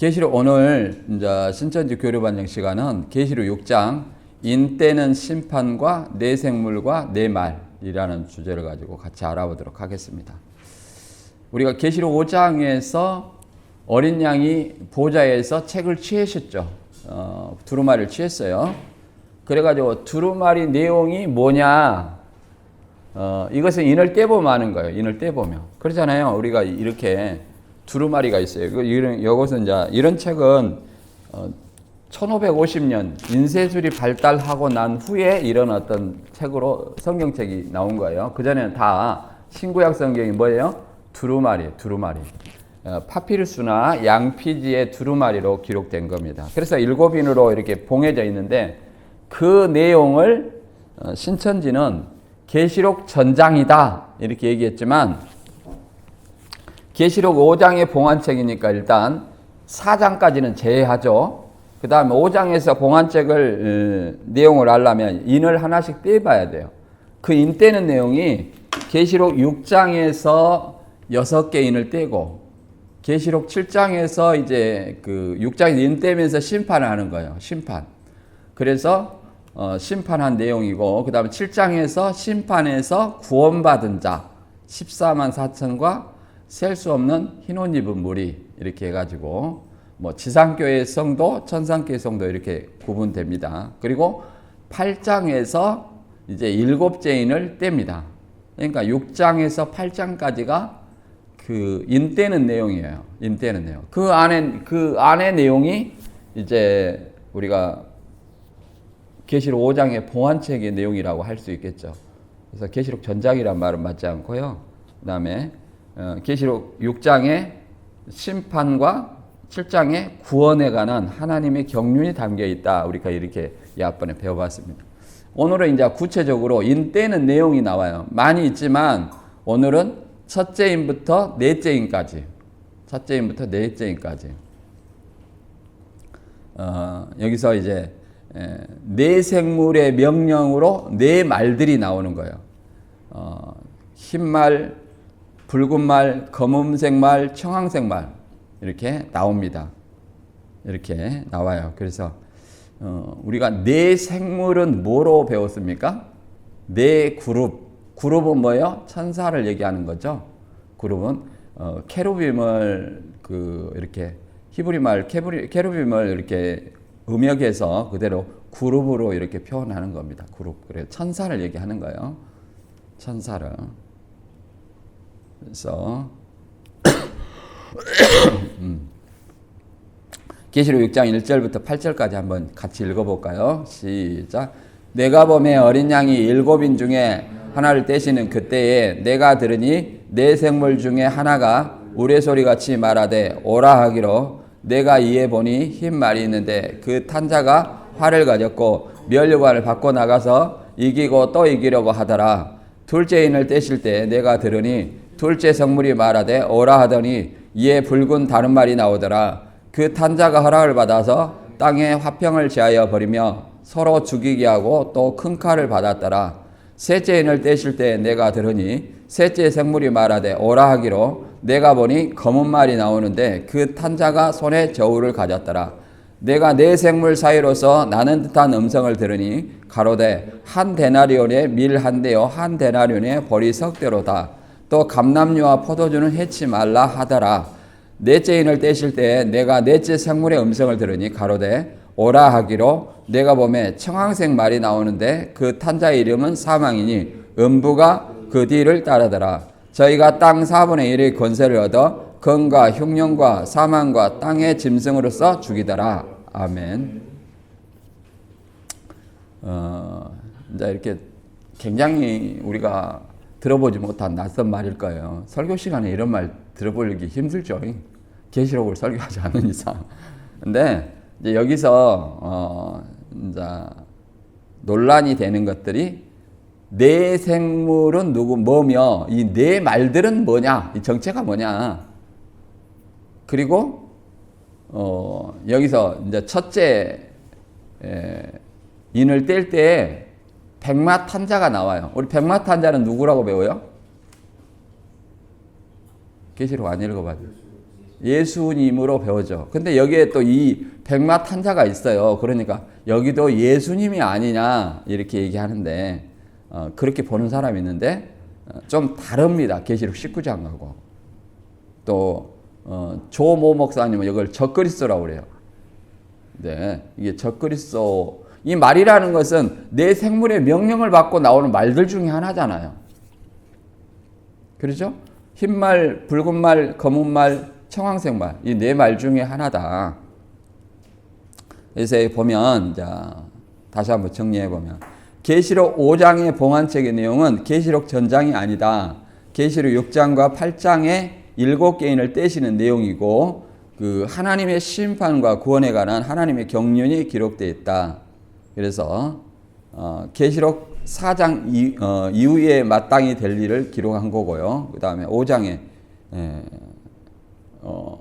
계시록 오늘 이제 신천지 교류반영 시간은 계시록 6장 인때는 심판과 내 생물과 내 말이라는 주제를 가지고 같이 알아보도록 하겠습니다. 우리가 계시록 5장에서 어린 양이 보좌에서 책을 취하셨죠. 두루마리를 취했어요. 그래가지고 두루마리 내용이 뭐냐? 이것은 인을 떼보면 아는 거예요. 인을 떼보면. 그렇잖아요. 우리가 이렇게 두루마리가 있어요. 이것은 이제 이런 책은 1550년 인쇄술이 발달하고 난 후에 이런 어떤 책으로 성경책이 나온 거예요. 그전에는 다 신구약 성경이 뭐예요? 두루마리. 파피루스나 양피지의 두루마리로 기록된 겁니다. 그래서 7인으로 이렇게 봉해져 있는데 그 내용을 신천지는 계시록 전장이다 이렇게 얘기했지만 계시록 5장의 봉안책이니까 일단 4장까지는 제외하죠. 그 다음에 5장에서 봉안책을 내용을 알려면 인을 하나씩 떼봐야 돼요. 그 인 떼는 내용이 계시록 6장에서 6개 인을 떼고 계시록 7장에서 이제 그 6장에서 인 떼면서 심판을 하는 거예요. 심판. 그래서 심판한 내용이고 그 다음에 7장에서 심판에서 구원받은 자 14만 4천과 셀 수 없는 흰 옷 입은 무리 이렇게 해가지고 뭐 지상교회 성도, 천상교회 성도 이렇게 구분됩니다. 그리고 8장에서 이제 7죄인을 뗍니다. 그러니까 6장에서 8장까지가 그 인 떼는 내용이에요. 인 떼는 내용. 그 안에 내용이 이제 우리가 계시록 5장의 봉안책의 내용이라고 할 수 있겠죠. 그래서 계시록 전장이란 말은 맞지 않고요. 그 다음에 계시록 6장의 심판과 7장의 구원에 관한 하나님의 경륜이 담겨 있다. 우리가 이렇게 앞번에 배워봤습니다. 오늘은 이제 구체적으로 인 떼는 내용이 나와요. 많이 있지만 오늘은 첫째 인부터 넷째 인까지. 여기서 이제 네 생물의 명령으로 네 말들이 나오는 거예요. 흰말, 붉은 말, 검은색 말, 청황색 말 이렇게 나옵니다. 이렇게 나와요. 그래서 우리가 네 생물은 뭐로 배웠습니까? 네 그룹은 뭐예요? 천사를 얘기하는 거죠. 그룹은 케루빔을 이렇게 히브리 말 케루빔을 이렇게 음역해서 그대로 그룹으로 이렇게 표현하는 겁니다. 그룹. 그래서 천사를 얘기하는 거예요. 천사를. 그래서 계시록 6장 1절부터 8절까지 한번 같이 읽어볼까요? 시작. 내가 보매 어린 양이 7인 중에 하나를 떼시는 그때에 내가 들으니 네 생물 중에 하나가 우레소리같이 말하되 오라 하기로 내가 이에 보니 흰 말이 있는데 그 탄자가 활을 가졌고 면류관을 받고 나가서 이기고 또 이기려고 하더라. 둘째 인을 떼실 때 내가 들으니 둘째 성물이 말하되 오라 하더니 이에 붉은 다른 말이 나오더라. 그 탄자가 허락을 받아서 땅에 화평을 제하여 버리며 서로 죽이게 하고 또 큰 칼을 받았더라. 셋째 인을 떼실 때 내가 들으니 셋째 생물이 말하되 오라 하기로 내가 보니 검은 말이 나오는데 그 탄자가 손에 저울을 가졌더라. 내가 네 생물 사이로서 나는 듯한 음성을 들으니 가로되 한 데나리온에 밀 한 대요 한 데나리온에 보리 석 대로다. 또 감람류와 포도주는 해치 말라 하더라. 넷째 인을 떼실 때 내가 넷째 생물의 음성을 들으니 가로되 오라 하기로 내가 보매 청황색 말이 나오는데 그 탄자의 이름은 사망이니 음부가 그 뒤를 따르더라. 저희가 땅 4분의 1의 권세를 얻어 검과 흉년과 사망과 땅의 짐승으로서 죽이더라. 아멘. 이제 이렇게 굉장히 우리가 들어보지 못한 낯선 말일 거예요. 설교 시간에 이런 말 들어보기 힘들죠. 계시록을 설교하지 않는 이상. 근데 이제 여기서 이제 논란이 되는 것들이 네 생물은 뭐며 이 네 말들은 뭐냐, 이 정체가 뭐냐. 그리고 여기서 이제 첫째 인을 뗄 때 백마탄자가 나와요. 우리 백마탄자는 누구라고 배워요? 계시록 안 읽어봐도 예수님으로 배우죠. 근데 여기에 또 이 백마탄자가 있어요. 그러니까 여기도 예수님이 아니냐 이렇게 얘기하는데 그렇게 보는 사람이 있는데 좀 다릅니다. 계시록 19장하고. 또 조모 목사님은 이걸 적그리스도라고 그래요. 네, 이게 적그리스도 이 말이라는 것은 내 생물의 명령을 받고 나오는 말들 중에 하나잖아요. 그렇죠? 흰 말, 붉은 말, 검은 말, 청황색 말, 이 네 말 중에 하나다. 그래서 보면, 자, 다시 한번 정리해 보면, 계시록 5장의 봉안책의 내용은 계시록 전장이 아니다. 계시록 6장과 8장의 7개인을 떼시는 내용이고, 그 하나님의 심판과 구원에 관한 하나님의 경륜이 기록되어 있다. 그래서 계시록 4장 이후에 마땅히 될 일을 기록한 거고요. 그 다음에 5장에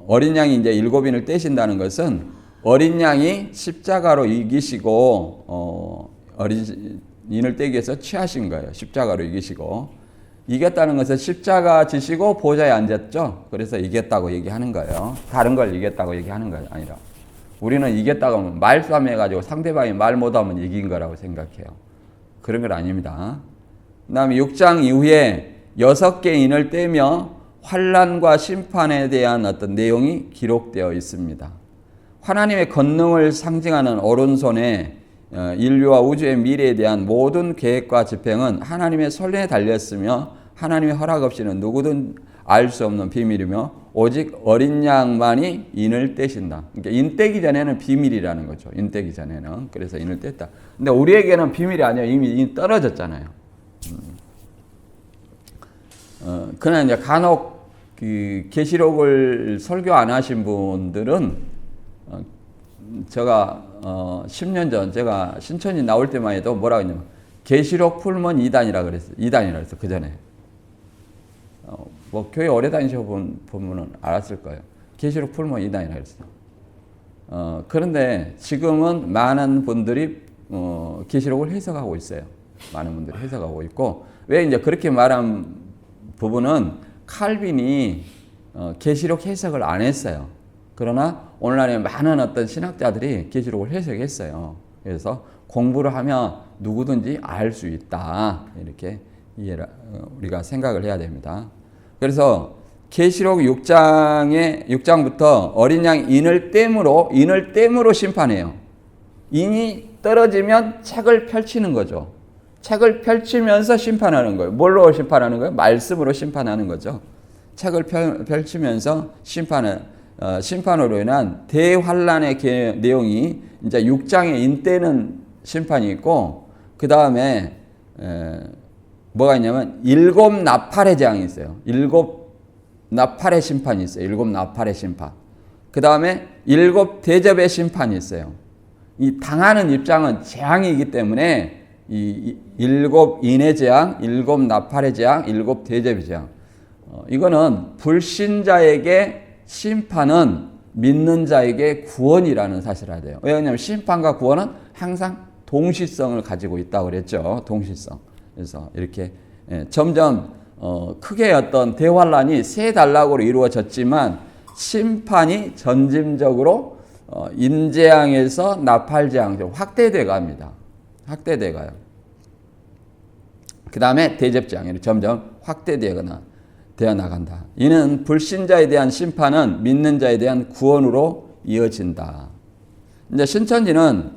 어린 양이 이제 7인을 떼신다는 것은 어린 양이 십자가로 이기시고 어린인을 떼기 위해서 취하신 거예요. 십자가로 이기시고. 이겼다는 것은 십자가 지시고 보좌에 앉았죠. 그래서 이겼다고 얘기하는 거예요. 다른 걸 이겼다고 얘기하는 거 아니라. 우리는 이겼다고 하면 말싸움해가지고 상대방이 말 못하면 이긴 거라고 생각해요. 그런 건 아닙니다. 그 다음에 6장 이후에 6개의 인을 떼며 환난과 심판에 대한 어떤 내용이 기록되어 있습니다. 하나님의 권능을 상징하는 오른손에 인류와 우주의 미래에 대한 모든 계획과 집행은 하나님의 설렘에 달렸으며 하나님의 허락 없이는 누구든 알 수 없는 비밀이며 오직 어린 양만이 인을 떼신다. 그러니까 인 떼기 전에는 비밀이라는 거죠. 인 떼기 전에는. 그래서 인을 뗐다. 근데 우리에게는 비밀이 아니에요. 이미 인 떨어졌잖아요. 그러나 이제 간혹 그 계시록을 설교 안 하신 분들은 제가 10년 전 제가 신천지 나올 때만 해도 뭐라고 했냐면 계시록 풀면 2단이라 그랬어요. 2단이라 그랬어요. 그 전에. 뭐 교회 오래 다니셔 보면은 알았을 거예요. 계시록 풀면 2단이라 그랬어요. 그런데 지금은 많은 분들이 계시록을 해석하고 있어요. 많은 분들이 해석하고 있고 왜 이제 그렇게 말한 부분은 칼빈이 계시록 해석을 안 했어요. 그러나 오늘날에 많은 어떤 신학자들이 계시록을 해석했어요. 그래서 공부를 하면 누구든지 알 수 있다. 이렇게 우리가 생각을 해야 됩니다. 그래서 계시록 6장부터 어린 양 인을 땜으로 심판해요. 인이 떨어지면 책을 펼치는 거죠. 책을 펼치면서 심판하는 거예요. 뭘로 심판하는 거예요? 말씀으로 심판하는 거죠. 책을 펼치면서 심판으로 인한 대환란의 내용이 이제 6장에 인 떼는 심판이 있고 그 다음에 뭐가 있냐면 7 나팔의 재앙이 있어요. 7 나팔의 심판이 있어요. 7 나팔의 심판. 그 다음에 7 대접의 심판이 있어요. 이 당하는 입장은 재앙이기 때문에 이 7 인의 재앙, 7 나팔의 재앙, 7 대접의 재앙. 이거는 불신자에게 심판은 믿는 자에게 구원이라는 사실을 알아야 돼요. 왜냐하면 심판과 구원은 항상 동시성을 가지고 있다고 그랬죠. 동시성. 그래서 이렇게 점점 크게 어떤 대환란이 세 단락으로 이루어졌지만 심판이 점진적으로 인재앙에서 나팔재앙 확대돼 갑니다. 확대돼 가요. 그 다음에 대접재앙이 점점 확대되어 나간다. 이는 불신자에 대한 심판은 믿는 자에 대한 구원으로 이어진다. 이제 신천지는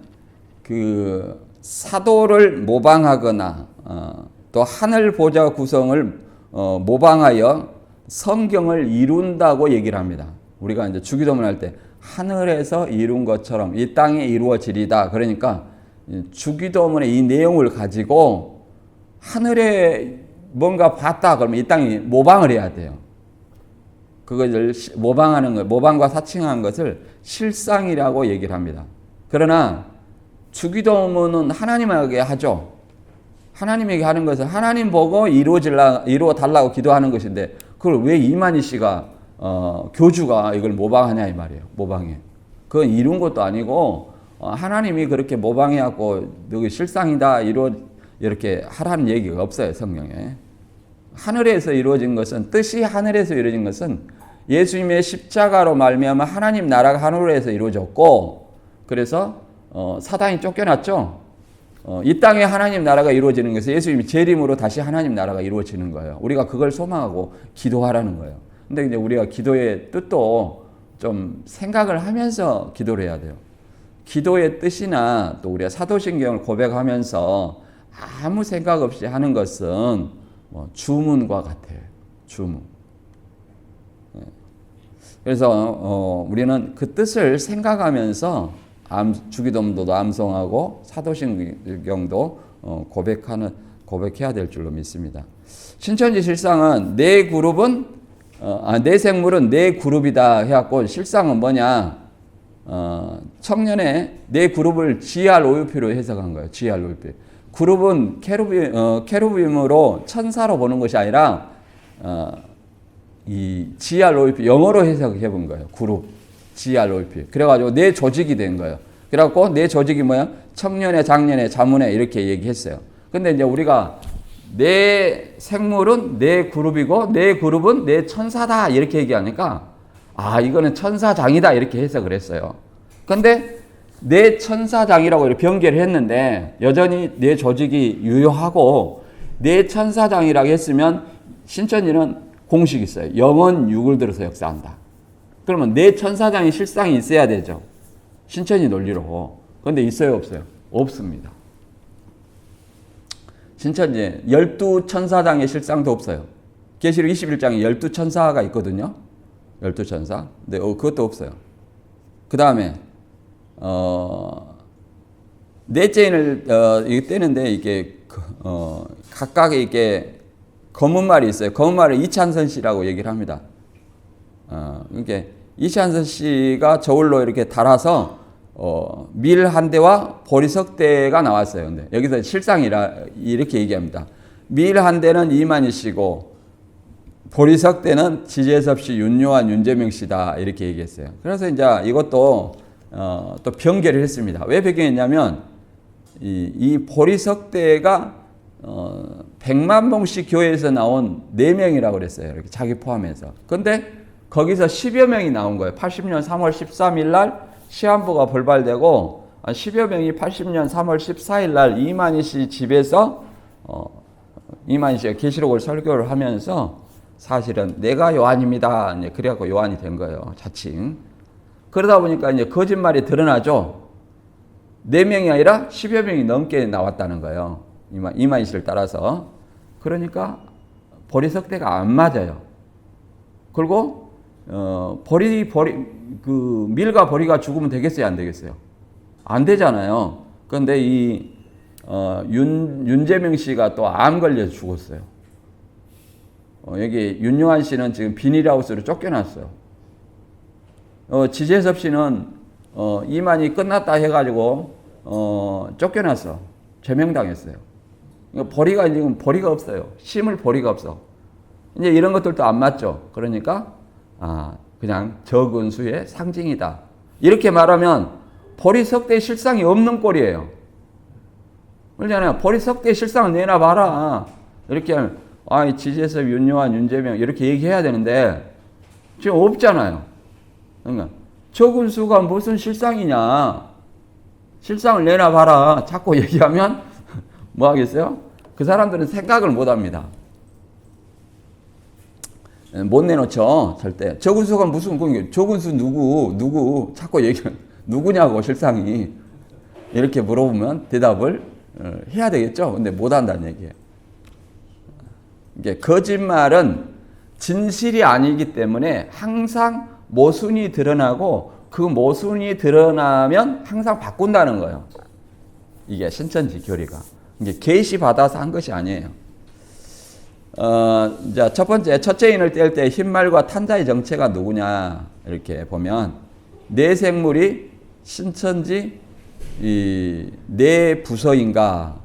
그 사도를 모방하거나 또 하늘 보좌 구성을 모방하여 성경을 이룬다고 얘기를 합니다. 우리가 이제 주기도문 할 때 하늘에서 이룬 것처럼 이 땅에 이루어지리다. 그러니까 주기도문의 이 내용을 가지고 하늘에 뭔가 봤다 그러면 이 땅이 모방을 해야 돼요. 그것을 모방하는 것, 모방과 사칭하는 것을 실상이라고 얘기를 합니다. 그러나 주기도문은 하나님에게 하죠. 하나님에게 하는 것은 하나님 보고 이루어 달라고 기도하는 것인데 그걸 왜 이만희 씨가 교주가 이걸 모방하냐 이 말이에요. 모방해. 그건 이룬 것도 아니고 하나님이 그렇게 모방해갖고 너희 실상이다 이렇게 하라는 얘기가 없어요. 성경에. 하늘에서 이루어진 것은 뜻이 하늘에서 이루어진 것은 예수님의 십자가로 말미암아 하나님 나라가 하늘에서 이루어졌고, 그래서 사단이 쫓겨났죠. 이 땅에 하나님 나라가 이루어지는 것은 예수님이 재림으로 다시 하나님 나라가 이루어지는 거예요. 우리가 그걸 소망하고 기도하라는 거예요. 근데 이제 우리가 기도의 뜻도 좀 생각을 하면서 기도를 해야 돼요. 기도의 뜻이나 또 우리가 사도신경을 고백하면서 아무 생각 없이 하는 것은 주문과 같아요. 주문. 그래서 우리는 그 뜻을 생각하면서 주기도문도 암송하고 사도신경도 고백해야 될 줄로 믿습니다. 신천지 실상은 네 생물은 네 그룹이다 해갖고 실상은 뭐냐? 청년의 네 그룹을 GROUP로 해석한 거예요. GROUP. 그룹은 케루빔으로 천사로 보는 것이 아니라 이 GROUP 영어로 해석해 본 거예요. 그룹 GROUP. 그래가지고 네 조직이 된 거예요. 그래갖고 네 조직이 뭐야? 청년회, 장년회, 자문회 이렇게 얘기했어요. 근데 이제 우리가 네 생물은 네 그룹이고 네 그룹은 네 천사다 이렇게 얘기하니까 이거는 천사장이다 이렇게 해석을 했어요. 근데 네 천사장이라고 이렇게 변개를 했는데 여전히 네 조직이 유효하고 네 천사장이라고 했으면 신천지는 공식이 있어요. 영은 육을 들어서 역사한다. 그러면 네 천사장이 실상이 있어야 되죠. 신천지 논리로. 그런데 있어요, 없어요? 없습니다. 신천지에 12천사장의 실상도 없어요. 계시록 21장에 12천사가 있거든요. 12천사. 근데 그것도 없어요. 그 다음에 넷째인을 이게 떼는데 이게 각각의 이게 검은 말이 있어요. 검은 말을 이찬선 씨라고 얘기를 합니다. 이게 이찬선 씨가 저울로 이렇게 달아서 밀 한 대와 보리석 대가 나왔어요. 근데 여기서 실상이라 이렇게 얘기합니다. 밀 한 대는 이만희 씨고 보리석 대는 지재섭 씨, 윤요한, 윤재명 씨다 이렇게 얘기했어요. 그래서 이제 이것도 또 변개를 했습니다. 왜 변개했냐면 이 보리석 대가 100만 봉씩 교회에서 나온 4명이라고 그랬어요. 이렇게 자기 포함해서. 근데 거기서 10여 명이 나온 거예요. 80년 3월 13일 날 시한부가 벌발되고 10여 명이 80년 3월 14일 날 이만희 씨 집에서 이만희 씨가 계시록을 설교를 하면서 사실은 내가 요한입니다. 그래갖고 요한이 된 거예요. 자칭. 그러다 보니까 이제 거짓말이 드러나죠. 4명이 아니라 10여 명이 넘게 나왔다는 거예요. 이만희 씨를 따라서. 그러니까 보리석대가 안 맞아요. 그리고 밀과 보리가 죽으면 되겠어요, 안 되겠어요? 안 되잖아요. 그런데 윤재명 씨가 또 암 걸려서 죽었어요. 여기 윤요한 씨는 지금 비닐하우스로 쫓겨났어요. 지재섭 씨는 이만이 끝났다 해가지고 쫓겨났어. 제명당했어요. 보리가 지금 보리가 없어요. 심을 보리가 없어. 이제 이런 것들도 안 맞죠. 그러니까 그냥 적은 수의 상징이다. 이렇게 말하면 보리석대의 실상이 없는 꼴이에요. 그러잖아요. 보리석대의 실상을 내놔봐라. 이렇게 하면 지재섭, 윤요한, 윤재명 이렇게 얘기해야 되는데 지금 없잖아요. 그러니까 적은 수가 무슨 실상이냐. 실상을 내놔봐라. 자꾸 얘기하면 뭐 하겠어요? 그 사람들은 생각을 못 합니다. 못 내놓죠. 절대. 적은 수가 무슨 적은 수 누구 자꾸 얘기하면 누구냐고 실상이 이렇게 물어보면 대답을 해야 되겠죠. 근데 못 한다는 얘기예요. 이게 거짓말은 진실이 아니기 때문에 항상 모순이 드러나고 그 모순이 드러나면 항상 바꾼다는 거예요. 이게 신천지 교리가. 이게 계시 받아서 한 것이 아니에요. 자, 첫 번째, 첫째 인을 뗄 때 흰말과 탄자의 정체가 누구냐 이렇게 보면 네 생물이 신천지 네 부서인가.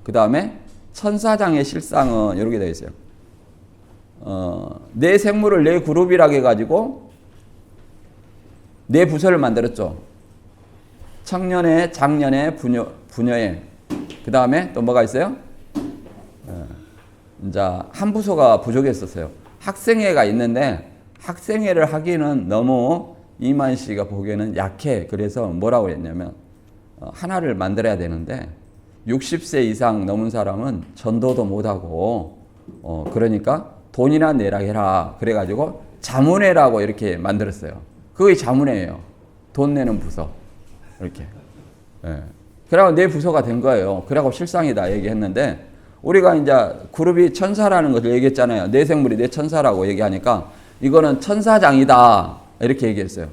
그 다음에 천사장의 실상은 이렇게 되어 있어요. 네 생물을 네 그룹이라고 해가지고 네 부서를 만들었죠. 청년회, 장년회, 부녀회. 그 다음에 또 뭐가 있어요? 이제 한 부서가 부족했었어요. 학생회가 있는데 학생회를 하기는 너무 이만 씨가 보기에는 약해. 그래서 뭐라고 했냐면 하나를 만들어야 되는데 60세 이상 넘은 사람은 전도도 못하고 그러니까 돈이나 내라 해라. 그래가지고 자문회라고 이렇게 만들었어요. 그게 자문회예요. 돈 내는 부서. 이렇게. 예. 그래고 내 부서가 된 거예요. 그래고 실상이다 얘기했는데 우리가 이제 그룹이 천사라는 것을 얘기했잖아요. 내 생물이 내 천사라고 얘기하니까 이거는 천사장이다 이렇게 얘기했어요.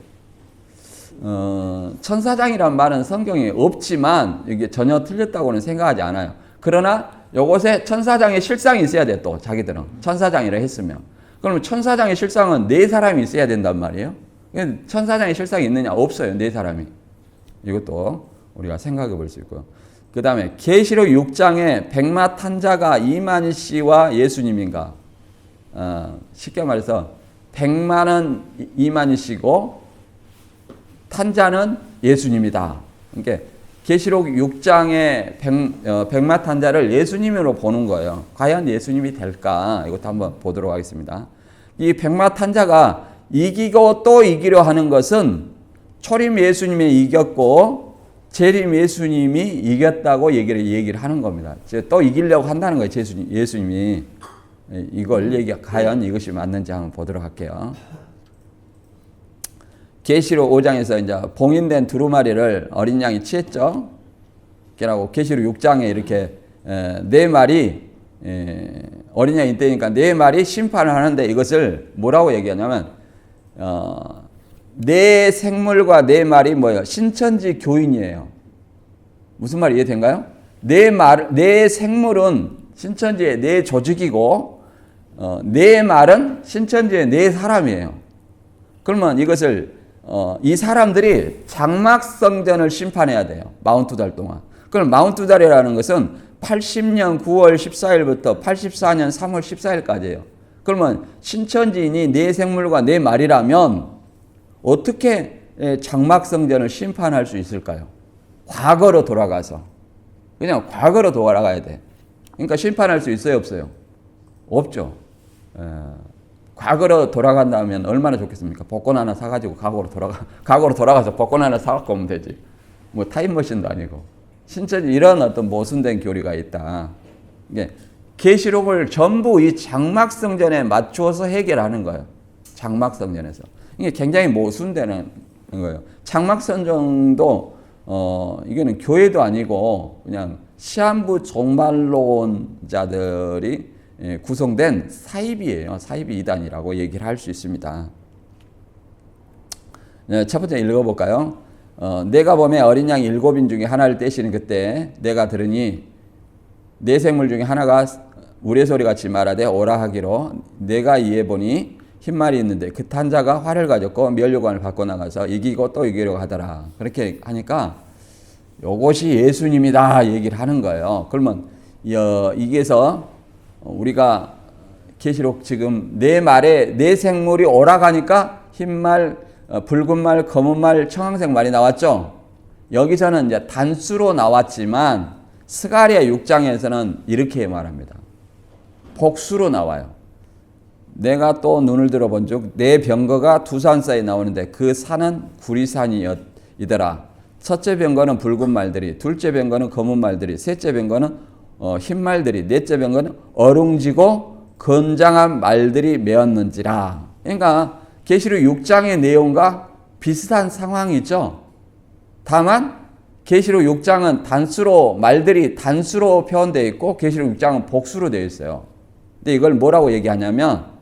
천사장이란 말은 성경에 없지만 이게 전혀 틀렸다고는 생각하지 않아요. 그러나 이것에 천사장의 실상이 있어야 돼. 또 자기들은 천사장이라 했으면 그러면 천사장의 실상은 네 사람이 있어야 된단 말이에요. 천사장의 실상이 있느냐? 없어요. 네 사람이. 이것도 우리가 생각해 볼 수 있고요. 그 다음에 계시록 6장에 백마 탄자가 이만 씨와 예수님인가? 쉽게 말해서 백마는 이만 씨고 탄자는 예수님이다. 그러니까 계시록 6장의 백마 탄자를 예수님으로 보는 거예요. 과연 예수님이 될까? 이것도 한번 보도록 하겠습니다. 이 백마 탄자가 이기고 또 이기려 하는 것은 초림 예수님이 이겼고 재림 예수님이 이겼다고 얘기를 하는 겁니다. 또 이기려고 한다는 거예요. 예수님이. 이걸 과연 이것이 맞는지 한번 보도록 할게요. 계시록 5장에서 이제 봉인된 두루마리를 어린 양이 취했죠. 그러고 계시록 6장에 이렇게 네 마리 어린 양이 있다니까 네 마리 심판을 하는데 이것을 뭐라고 얘기하냐면 네 생물과 네 말이 뭐예요? 신천지 교인이에요. 무슨 말이 이해된가요? 네 생물은 신천지의 네 조직이고 네 말은 신천지의 네 사람이에요. 그러면 이것을 이 사람들이 장막성전을 심판해야 돼요. 42달 동안. 그럼 42달이라는 것은 80년 9월 14일부터 84년 3월 14일까지예요. 그러면 신천지인이 네 생물과 네 말이라면 어떻게 장막성전을 심판할 수 있을까요? 과거로 돌아가서. 그냥 과거로 돌아가야 돼. 그러니까 심판할 수 있어요, 없어요? 없죠. 과거로 돌아간다면 얼마나 좋겠습니까? 복권 하나 사가지고 과거로 돌아가서 복권 하나 사갖고 오면 되지. 뭐 타임머신도 아니고. 신천지 이런 어떤 모순된 교리가 있다. 계시록을 전부 이 장막성전에 맞추어서 해결하는 거예요. 장막성전에서. 이게 굉장히 모순되는 거예요. 장막성전도 이거는 교회도 아니고 그냥 시한부 종말론자들이 구성된 사이비예요. 사이비 이단이라고 얘기를 할 수 있습니다. 첫 번째 읽어볼까요? 내가 보매 어린 양이 7인 중에 하나를 떼시는 그때 내가 들으니 네 생물 중에 하나가 우레소리같이 말하되 오라 하기로 내가 이에 보니 흰말이 있는데 그 탄자가 활을 가졌고 면류관을 갖고 나가서 이기고 또 이기려고 하더라. 그렇게 하니까 요것이 예수님이다 얘기를 하는 거예요. 그러면 이게서 우리가 계시록 지금 네 말에 네 생물이 오라가니까 흰말, 붉은 말, 검은 말, 청황색 말이 나왔죠. 여기서는 이제 단수로 나왔지만 스가랴 6장에서는 이렇게 말합니다. 복수로 나와요. 내가 또 눈을 들어본즉 내 병거가 두 산 사이에 나오는데 그 산은 구리산이더라. 첫째 병거는 붉은 말들이, 둘째 병거는 검은 말들이, 셋째 병거는 흰 말들이, 넷째 병거는 어룽지고 건장한 말들이 메었는지라. 그러니까 계시록 6장의 내용과 비슷한 상황이죠. 다만 계시록 6장은 말들이 단수로 표현되어 있고 계시록 6장은 복수로 되어 있어요. 근데 이걸 뭐라고 얘기하냐면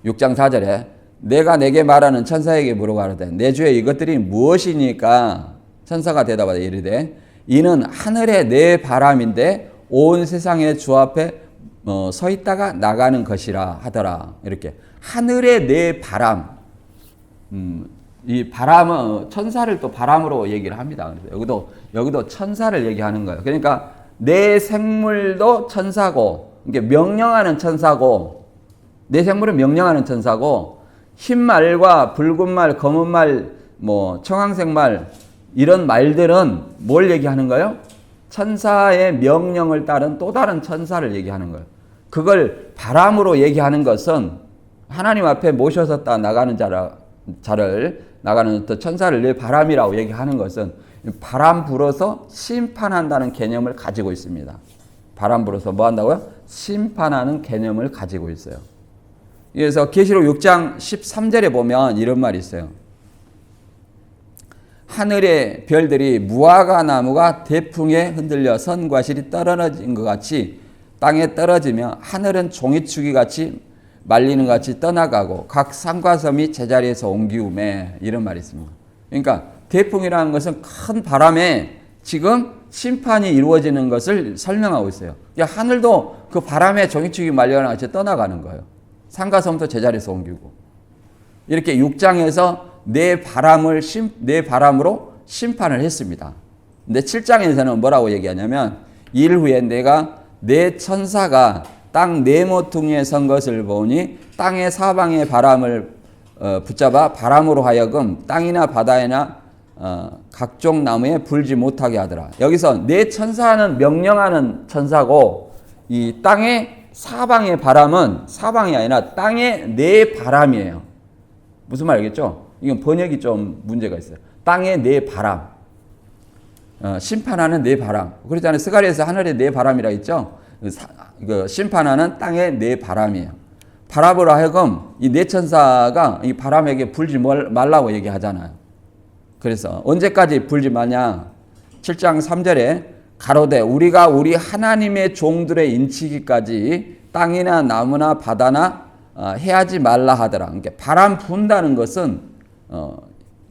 6장 4절에 내가 내게 말하는 천사에게 물어가로되 내 주에 이것들이 무엇이니까 천사가 대답하되 이르되 이는 하늘의 내 바람인데 온 세상의 주 앞에 서 있다가 나가는 것이라 하더라. 이렇게 하늘의 내 바람. 이 바람은 천사를 또 바람으로 얘기를 합니다. 여기도 천사를 얘기하는 거예요. 그러니까 내 생물도 천사고, 이게 명령하는 천사고, 내 생물은 명령하는 천사고, 흰 말과 붉은 말, 검은 말, 청황색 말 이런 말들은 뭘 얘기하는 거예요? 천사의 명령을 따른 또 다른 천사를 얘기하는 거예요. 그걸 바람으로 얘기하는 것은 하나님 앞에 모셔섰다 나가는 자를 나가는 또 천사를 내 바람이라고 얘기하는 것은 바람 불어서 심판한다는 개념을 가지고 있습니다. 바람 불어서 뭐 한다고요? 심판하는 개념을 가지고 있어요. 그래서 계시록 6장 13절에 보면 이런 말이 있어요. 하늘의 별들이 무화과 나무가 대풍에 흔들려 선과실이 떨어진 것 같이 땅에 떨어지며 하늘은 종이축이 같이 말리는 것 같이 떠나가고 각 산과 섬이 제자리에서 옮기우매, 이런 말이 있습니다. 그러니까 대풍이라는 것은 큰 바람에 지금 심판이 이루어지는 것을 설명하고 있어요. 하늘도 그 바람에 종이축이 말리는 것 같이 떠나가는 거예요. 산과 섬도 제자리에서 옮기고. 이렇게 6장에서 내 바람으로 심판을 했습니다. 근데 7장에서는 뭐라고 얘기하냐면 일 후에 내가 내 천사가 땅 네 모퉁이에 선 것을 보니 땅의 사방의 바람을 붙잡아 바람으로 하여금 땅이나 바다에나 각종 나무에 불지 못하게 하더라. 여기서 내 천사는 명령하는 천사고 이 땅의 사방의 바람은 사방이 아니라 땅의 네 바람이에요. 무슨 말 알겠죠? 이건 번역이 좀 문제가 있어요. 땅의 네 바람. 심판하는 네 바람. 그렇잖아요. 스가랴에서 하늘의 네 바람이라 했죠? 심판하는 땅의 네 바람이에요. 바람으로 하여금 이 네 천사가 이 바람에게 불지 말라고 얘기하잖아요. 그래서 언제까지 불지 마냐? 7장 3절에 가로되 우리가 우리 하나님의 종들의 인치기까지 땅이나 나무나 바다나 해하지 말라 하더라. 그러니까 바람 분다는 것은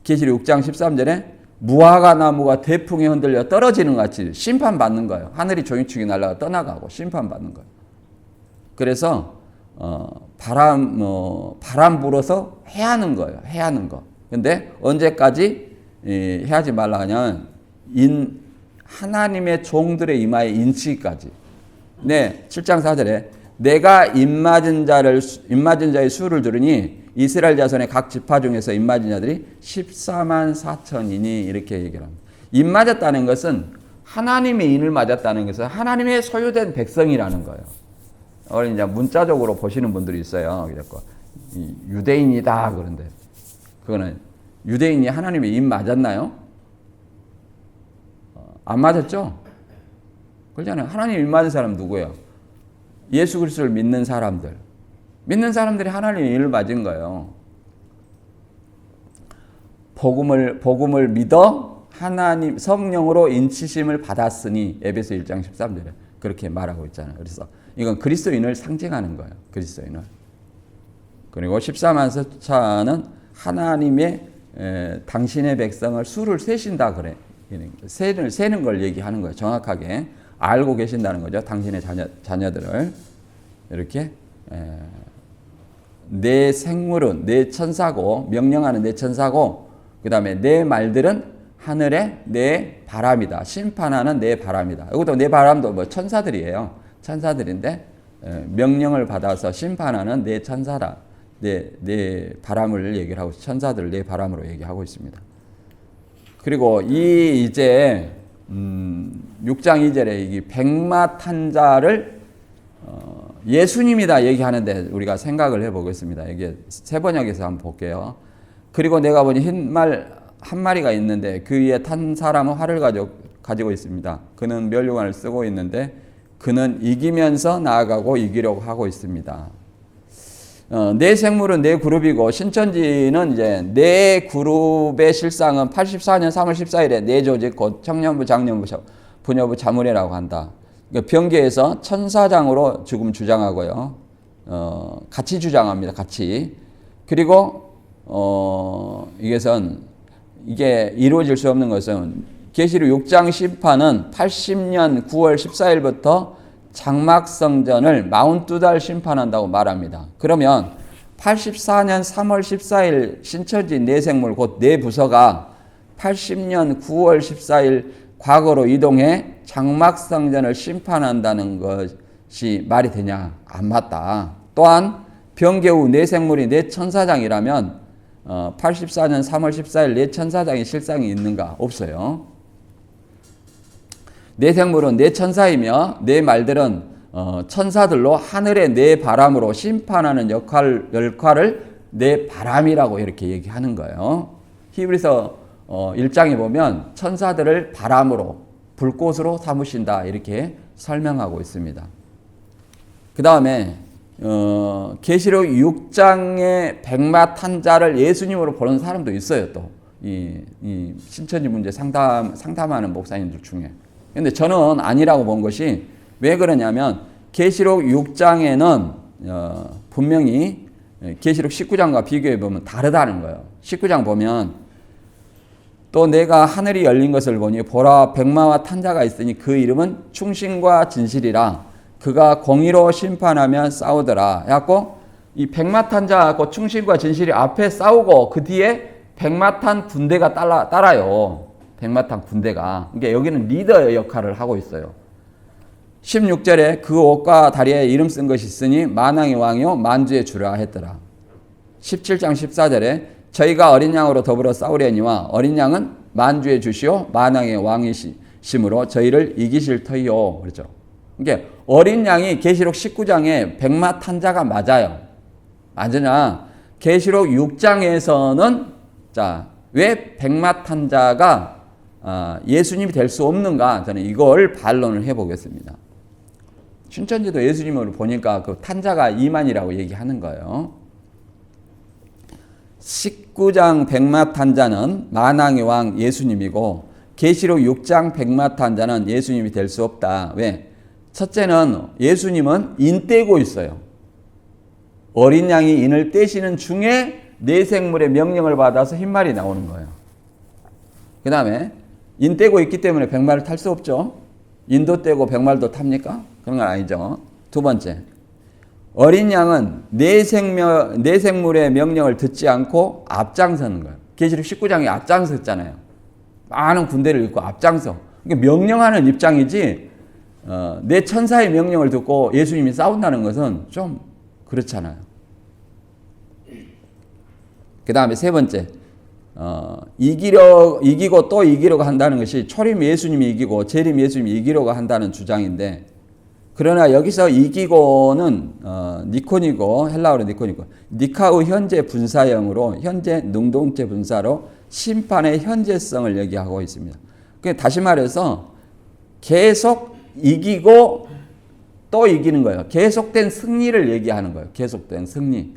계시록 6장 13절에 무화과 나무가 대풍에 흔들려 떨어지는 것 같이 심판받는 거예요. 하늘이 종이축이 날아가 떠나가고 심판받는 거예요. 그래서 바람 불어서 해하는 거예요. 해하는 거. 근데 언제까지 해하지 말라 하냐면 하나님의 종들의 이마에 인치기까지. 네, 7장 4절에 내가 입맞은 자의 수를 들으니 이스라엘 자손의 각 지파 중에서 입맞은 자들이 14만 4천이니, 이렇게 얘기를 합니다. 입맞았다는 것은 하나님의 인을 맞았다는 것은 하나님의 소유된 백성이라는 거예요. 이제 문자적으로 보시는 분들이 있어요. 유대인이다 그런데 그거는 유대인이 하나님의 인 맞았나요? 안 맞았죠? 그렇잖아요. 하나님 인 맞은 사람 누구예요? 예수 그리스도를 믿는 사람들. 믿는 사람들이 하나님의 인을 맞은 거예요. 복음을 믿어 하나님 성령으로 인치심을 받았으니, 에베소 1장 13절에 그렇게 말하고 있잖아요. 그래서 이건 그리스도인을 상징하는 거예요. 그리스도인을. 그리고 14만 서차는 하나님의 당신의 백성을 수를 세신다 그래. 세는 걸 얘기하는 거예요. 정확하게 알고 계신다는 거죠. 당신의 자녀들을. 이렇게 내 생물은 내 천사고, 명령하는 내 천사고, 그 다음에 내 말들은 하늘의 내 바람이다. 심판하는 내 바람이다. 이것도 내 바람도 뭐 천사들이에요. 천사들인데 명령을 받아서 심판하는 내 천사다. 내 바람을 얘기를 하고, 천사들을 내 바람으로 얘기하고 있습니다. 그리고 이제 6장 2절에 이 백마 탄 자를 예수님이다 얘기하는데 우리가 생각을 해보겠습니다. 이게 세 번역에서 한번 볼게요. 그리고 내가 보니 흰 말 한 마리가 있는데 그 위에 탄 사람은 활을 가지고 있습니다. 그는 면류관을 쓰고 있는데 그는 이기면서 나아가고 이기려고 하고 있습니다. 네 생물은 네 그룹이고, 신천지는 이제 네 그룹의 실상은 84년 3월 14일에 네 조직 곧 청년부, 장년부, 부녀부, 자문회라고 한다. 병계에서 천사장으로 지금 주장하고요. 같이 주장합니다. 같이. 그리고 이게 이루어질 수 없는 것은 계시록 6장 심판은 80년 9월 14일부터 장막성전을 42달 심판한다고 말합니다. 그러면 84년 3월 14일 신천지 네 생물 곧 네 부서가 80년 9월 14일 과거로 이동해 장막성전을 심판한다는 것이 말이 되냐? 안 맞다. 또한 병계후 네 생물이 네 천사장이라면 84년 3월 14일 네 천사장의 실상이 있는가? 없어요. 네 생물은 네 천사이며 네 말들은 천사들로 하늘의 네 바람으로 심판하는 역할을 네 바람이라고 이렇게 얘기하는 거예요. 히브리서 1장에 보면 천사들을 바람으로 불꽃으로 삼으신다 이렇게 설명하고 있습니다. 그 다음에 계시록 6장의 백마탄 자를 예수님으로 보는 사람도 있어요. 또 이 신천지 문제 상담하는 목사님들 중에. 근데 저는 아니라고 본 것이 왜 그러냐면 계시록 6장에는 분명히 계시록 19장과 비교해 보면 다르다는 거예요. 19장 보면 또 내가 하늘이 열린 것을 보니 보라 백마와 탄자가 있으니 그 이름은 충신과 진실이라 그가 공의로 심판하며 싸우더라. 해갖고 이 백마탄자하고 충신과 진실이 앞에 싸우고 그 뒤에 백마탄 군대가 따라요. 백마탄 군대가. 그러니까 여기는 리더의 역할을 하고 있어요. 16절에 그 옷과 다리에 이름 쓴 것이 있으니 만왕의 왕이요 만주의 주라 했더라. 17장 14절에 저희가 어린 양으로 더불어 싸우려니와 어린 양은 만주의 주시오 만왕의 왕이심으로 저희를 이기실 터이요. 그렇죠. 그러니까 어린 양이 계시록 19장에 백마탄자가 맞아요. 맞으나 계시록 6장에서는 자, 왜 백마탄자가 예수님이 될 수 없는가? 저는 이걸 반론을 해보겠습니다. 신천지도 예수님을 보니까 그 탄자가 이만이라고 얘기하는 거예요. 19장 백마탄자는 만왕의 왕 예수님이고 계시록 6장 백마탄자는 예수님이 될 수 없다. 왜? 첫째는 예수님은 인 떼고 있어요. 어린 양이 인을 떼시는 중에 네 생물의 명령을 받아서 흰말이 나오는 거예요. 그 다음에 인 떼고 있기 때문에 백마를 탈 수 없죠. 인도 떼고 백마도 탑니까? 그런 건 아니죠. 두 번째, 어린 양은 네 생물의 명령을 듣지 않고 앞장서는 거예요. 계시록 19장에 앞장섰잖아요. 많은 군대를 읽고 앞장서. 그러니까 명령하는 입장이지 내 천사의 명령을 듣고 예수님이 싸운다는 것은 좀 그렇잖아요. 그 다음에 세 번째, 이기고 또 이기려고 한다는 것이 초림 예수님이 이기고 재림 예수님이 이기려고 한다는 주장인데, 그러나 여기서 이기고는 니콘이고 헬라어로 니콘이고 니카의 현재 분사형으로 현재 능동체 분사로 심판의 현재성을 얘기하고 있습니다. 다시 말해서 계속 이기고 또 이기는 거예요. 계속된 승리를 얘기하는 거예요. 계속된 승리.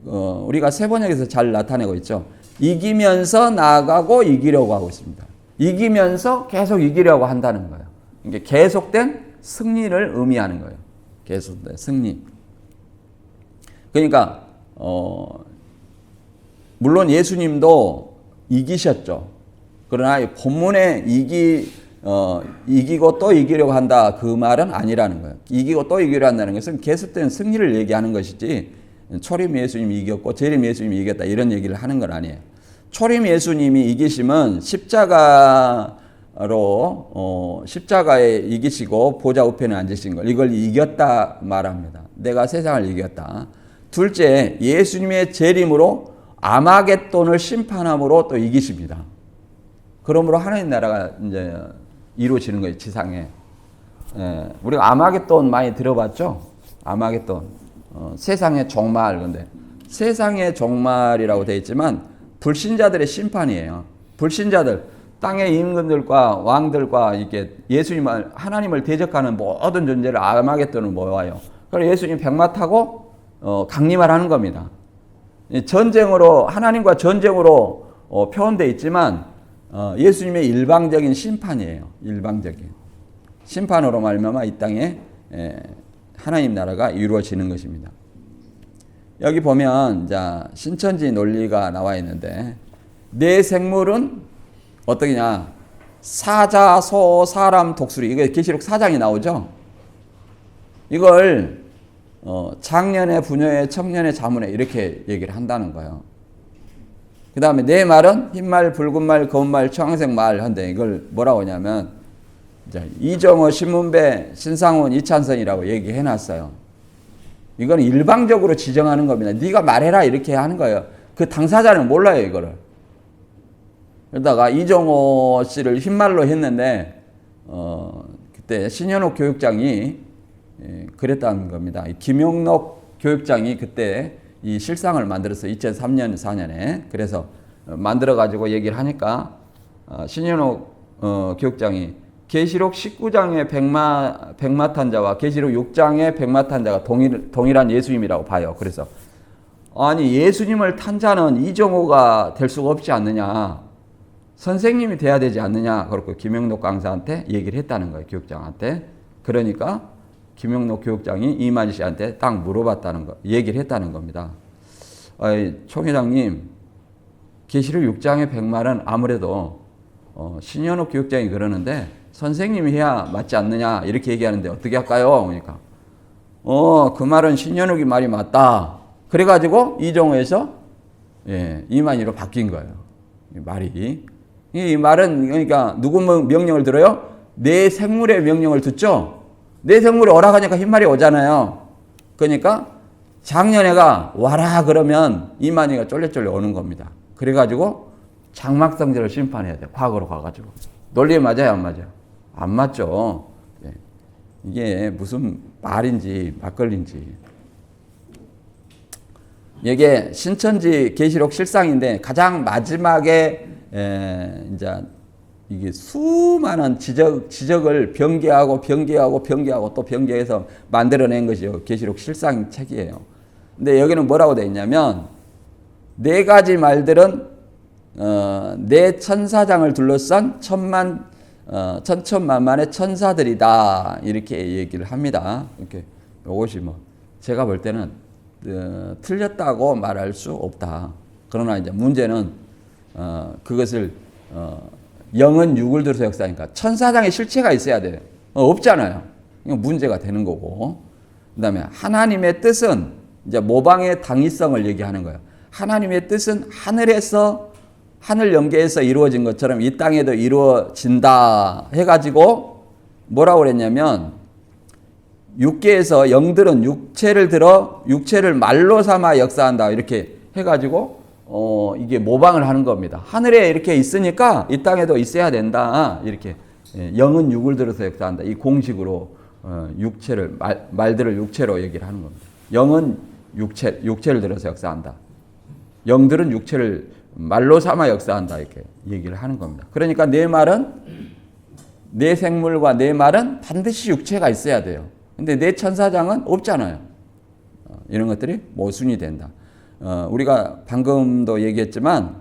우리가 세번역에서 잘 나타내고 있죠. 이기면서 나아가고 이기려고 하고 있습니다. 이기면서 계속 이기려고 한다는 거예요. 이게 계속된 승리를 의미하는 거예요. 계속된 승리. 그러니까 물론 예수님도 이기셨죠. 그러나 본문에 이기고 또 이기려고 한다 그 말은 아니라는 거예요. 이기고 또 이기려 한다는 것은 계속된 승리를 얘기하는 것이지 초림 예수님이 이겼고 재림 예수님이 이겼다 이런 얘기를 하는 건 아니에요. 초림 예수님이 이기심은 십자가에 이기시고 보좌 우편에 앉으신 걸 이걸 이겼다 말합니다. 내가 세상을 이겼다. 둘째, 예수님의 재림으로 아마겟돈을 심판함으로 또 이기십니다. 그러므로 하나님 나라가 이제 이루어지는 거예요, 지상에. 우리가 아마겟돈 많이 들어봤죠? 아마겟돈. 세상의 종말. 근데 세상의 종말이라고 되어 있지만 불신자들의 심판이에요. 불신자들, 땅의 임금들과 왕들과 이렇게 예수님을 하나님을 대적하는 모든 존재를 아마겟돈을 모아요. 그래서 예수님 백마 타고 강림을 하는 겁니다. 전쟁으로 하나님과 전쟁으로 표현되어 있지만 예수님의 일방적인 심판이에요. 일방적인 심판으로 말미암아 이 땅에 하나님 나라가 이루어지는 것입니다. 여기 보면 자 신천지 논리가 나와 있는데 네 생물은 어떠냐? 사자, 소, 사람, 독수리. 이게 계시록 4장이 나오죠. 이걸 장년의 부녀의 청년의 자문에 이렇게 얘기를 한다는 거예요. 그 다음에 네 말은 흰말, 붉은말, 검은말, 청색말 한데 이걸 뭐라고 하냐면 이정호, 신문배, 신상훈, 이찬선이라고 얘기해놨어요. 이건 일방적으로 지정하는 겁니다. 네가 말해라 이렇게 하는 거예요. 그 당사자는 몰라요 이거를. 그러다가 이정호 씨를 흰말로 했는데 그때 신현옥 교육장이 그랬다는 겁니다. 김용록 교육장이 그때 이 실상을 만들어서 2003년, 4년에 그래서 만들어가지고 얘기를 하니까 신현옥 교육장이 계시록 19장의 백마탄자와 계시록 6장의 백마탄자가 동일한 예수님이라고 봐요. 그래서 아니 예수님을 탄 자는 이정호가 될 수가 없지 않느냐. 선생님이 돼야 되지 않느냐. 그렇고 김용록 강사한테 얘기를 했다는 거예요. 교육장한테. 그러니까 김용록 교육장이 이만희 씨한테 딱 물어봤다는 거, 얘기를 했다는 겁니다. 총 회장님, 계시록 6장의 백마는 아무래도 신현옥 교육장이 그러는데 선생님이 해야 맞지 않느냐 이렇게 얘기하는데 어떻게 할까요? 그러니까 그 말은 신현옥이 말이 맞다. 그래가지고 이정호에서 이만희로 바뀐 거예요. 이 말이. 이 말은 그러니까 누구 명령을 들어요? 내 생물의 명령을 듣죠. 내 생물이 오라가니까 흰말이 오잖아요. 그러니까 작년에가 와라 그러면 이만희가 쫄래쫄래 오는 겁니다. 그래가지고 장막성제를 심판해야 돼요. 과거로 가가지고. 논리에 맞아요, 안 맞아요? 안 맞죠. 이게 무슨 말인지 막걸리인지. 이게 신천지 계시록 실상인데 가장 마지막에 이제 이게 수많은 지적을 변개하고 또 변개해서 만들어낸 것이 계시록 실상 책이에요. 근데 여기는 뭐라고 되어 있냐면 네 가지 말들은 네 천사장을 둘러싼 천천만만의 천사들이다 이렇게 얘기를 합니다. 이렇게 이것이 뭐 제가 볼 때는 틀렸다고 말할 수 없다. 그러나 이제 문제는 그것을 영은 육을 들어서 역사하니까 천사장의 실체가 있어야 돼요. 없잖아요. 이거 문제가 되는 거고. 그다음에 하나님의 뜻은 이제 모방의 당위성을 얘기하는 거예요. 하나님의 뜻은 하늘에서 하늘 영계에서 이루어진 것처럼 이 땅에도 이루어진다 해가지고 뭐라고 그랬냐면 육계에서 영들은 육체를 들어 육체를 말로 삼아 역사한다 이렇게 해가지고 이게 모방을 하는 겁니다. 하늘에 이렇게 있으니까 이 땅에도 있어야 된다 이렇게 영은 육을 들어서 역사한다 이 공식으로 육체를 말들을 육체로 얘기를 하는 겁니다. 영은 육체를 들어서 역사한다. 영들은 육체를 말로 삼아 역사한다 이렇게 얘기를 하는 겁니다. 그러니까 내 말은 내 생물과 내 말은 반드시 육체가 있어야 돼요. 근데 내 천사장은 없잖아요. 이런 것들이 모순이 된다. 우리가 방금도 얘기했지만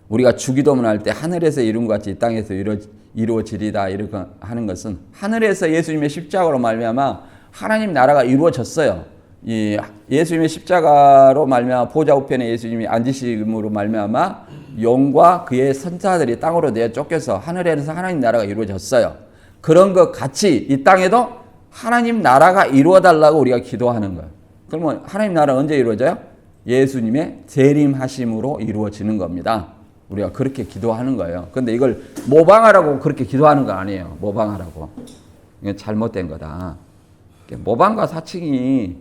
우리가 주기도문 할 때 하늘에서 이룬 것 같이 이 땅에서 이루어지리다 이렇게 하는 것은 하늘에서 예수님의 십자가로 말미암아 하나님 나라가 이루어졌어요. 이 예수님의 십자가로 말미암아 보좌 우편에 예수님이 앉으심으로 말미암아 용과 그의 선사들이 땅으로 내어 쫓겨서 하늘에서 하나님 나라가 이루어졌어요. 그런 것 같이 이 땅에도 하나님 나라가 이루어달라고 우리가 기도하는 거예요. 그러면 하나님 나라가 언제 이루어져요? 예수님의 재림하심으로 이루어지는 겁니다. 우리가 그렇게 기도하는 거예요. 근데 이걸 모방하라고 그렇게 기도하는 거 아니에요. 모방하라고. 이건 잘못된 거다. 모방과 사칭이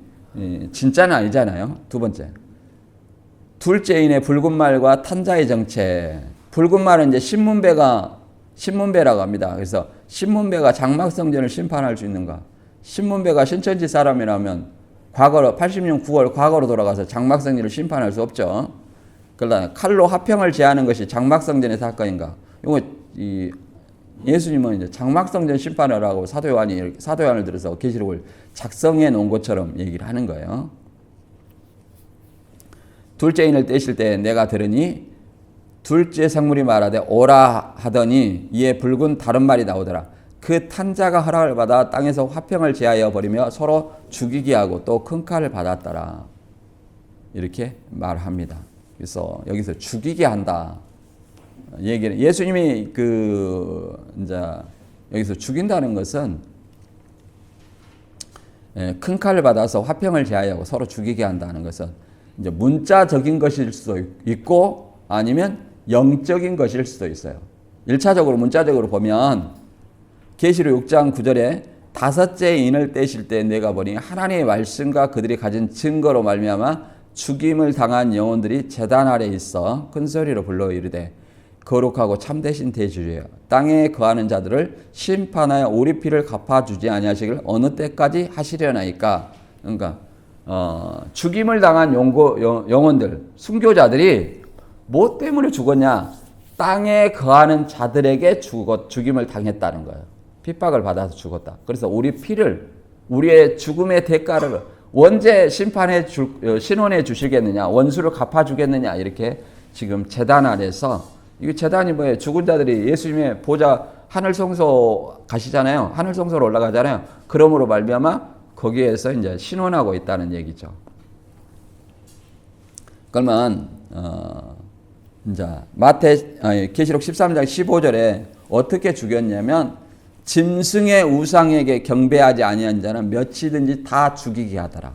진짜는 아니잖아요. 두 번째. 둘째인의 붉은 말과 탄자의 정체. 붉은 말은 이제 신문배라고 합니다. 그래서 신문배가 장막성전을 심판할 수 있는가? 신문배가 신천지 사람이라면 과거로 80년 9월 과거로 돌아가서 장막성전을 심판할 수 없죠. 그러나 칼로 화평을 제하는 것이 장막성전의 사건인가? 이거 예수님은 이제 장막성전 심판을 하고 사도 요한을 들어서 계시록을 작성해 놓은 것처럼 얘기를 하는 거예요. 둘째 인을 떼실 때 내가 들으니 둘째 생물이 말하되 오라 하더니 이에 붉은 다른 말이 나오더라. 그 탄자가 허락을 받아 땅에서 화평을 제하여 버리며 서로 죽이게 하고 또 큰 칼을 받았더라. 이렇게 말합니다. 그래서 여기서 죽이게 한다. 얘기는 예수님이 이제 여기서 죽인다는 것은 큰 칼을 받아서 화평을 제하여 서로 죽이게 한다는 것은 이제 문자적인 것일 수도 있고 아니면 영적인 것일 수도 있어요. 1차적으로 문자적으로 보면 계시록 6장 9절에 다섯째 인을 떼실 때 내가 보니 하나님의 말씀과 그들이 가진 증거로 말미암아 죽임을 당한 영혼들이 제단 아래 있어 큰 소리로 불러 이르되 거룩하고 참되신 대주예요. 땅에 거하는 자들을 심판하여 우리 피를 갚아주지 아니하시길 어느 때까지 하시려나이까. 그러니까 죽임을 당한 영혼들, 순교자들이 뭐 때문에 죽었냐? 땅에 거하는 자들에게 죽임을 당했다는 거예요. 핍박을 받아서 죽었다. 그래서 우리의 죽음의 대가를 언제 신원해 주시겠느냐? 원수를 갚아주겠느냐? 이렇게 지금 제단 아래서, 이게 제단이 뭐예요? 죽은 자들이 예수님의 보좌 하늘 성소 가시잖아요. 하늘 성소로 올라가잖아요. 그러므로 말미암아 거기에서 이제 신원하고 있다는 얘기죠. 그러면 이제 계시록 13장 15절에 어떻게 죽였냐면, 짐승의 우상에게 경배하지 아니한 자는 몇이든지 다 죽이게 하더라.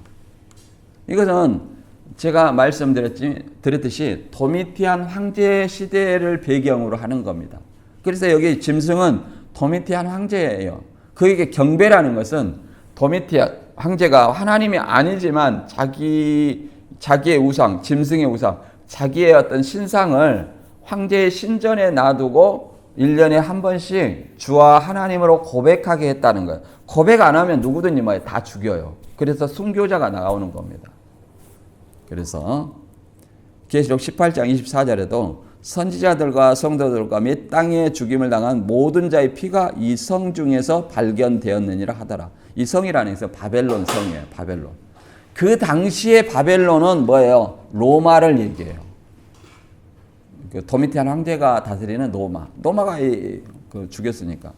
이것은 제가 말씀드렸듯이 도미티안 황제 시대를 배경으로 하는 겁니다. 그래서 여기 짐승은 도미티안 황제예요. 그에게 경배라는 것은 도미티안 황제가 하나님이 아니지만 자기의 우상, 짐승의 우상, 자기의 어떤 신상을 황제의 신전에 놔두고 1년에 한 번씩 주와 하나님으로 고백하게 했다는 거예요. 고백 안 하면 누구든지 다 죽여요. 그래서 순교자가 나오는 겁니다. 그래서 계시록 18장 24절에도 선지자들과 성도들과 및 땅에 죽임을 당한 모든 자의 피가 이 성 중에서 발견되었느니라 하더라. 이 성이라는 것은 바벨론 성이에요. 바벨론. 그 당시에 바벨론은 뭐예요? 로마를 얘기해요. 그 도미티안 황제가 다스리는 노마가 죽였으니까.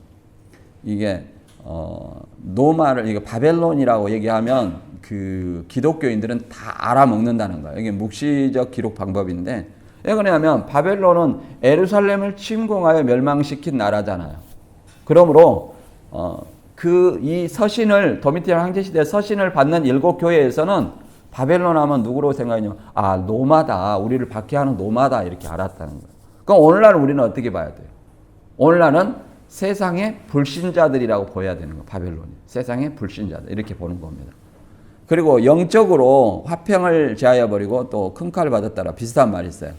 이게 이게 바벨론이라고 얘기하면 그 기독교인들은 다 알아먹는다는 거예요. 이게 묵시적 기록 방법인데, 왜 그러냐면 바벨론은 예루살렘을 침공하여 멸망시킨 나라잖아요. 그러므로 이 서신을, 도미티안 황제 시대 서신을 받는 7교회에서는 바벨론 하면 누구로 생각하냐면, 노마다, 우리를 박해하는 노마다, 이렇게 알았다는 거예요. 그럼 오늘날 우리는 어떻게 봐야 돼요? 오늘날은 세상의 불신자들이라고 보여야 되는 거예요. 바벨론이 세상의 불신자들, 이렇게 보는 겁니다. 그리고 영적으로 화평을 제하여 버리고 또 큰 칼을 받았다라, 비슷한 말이 있어요.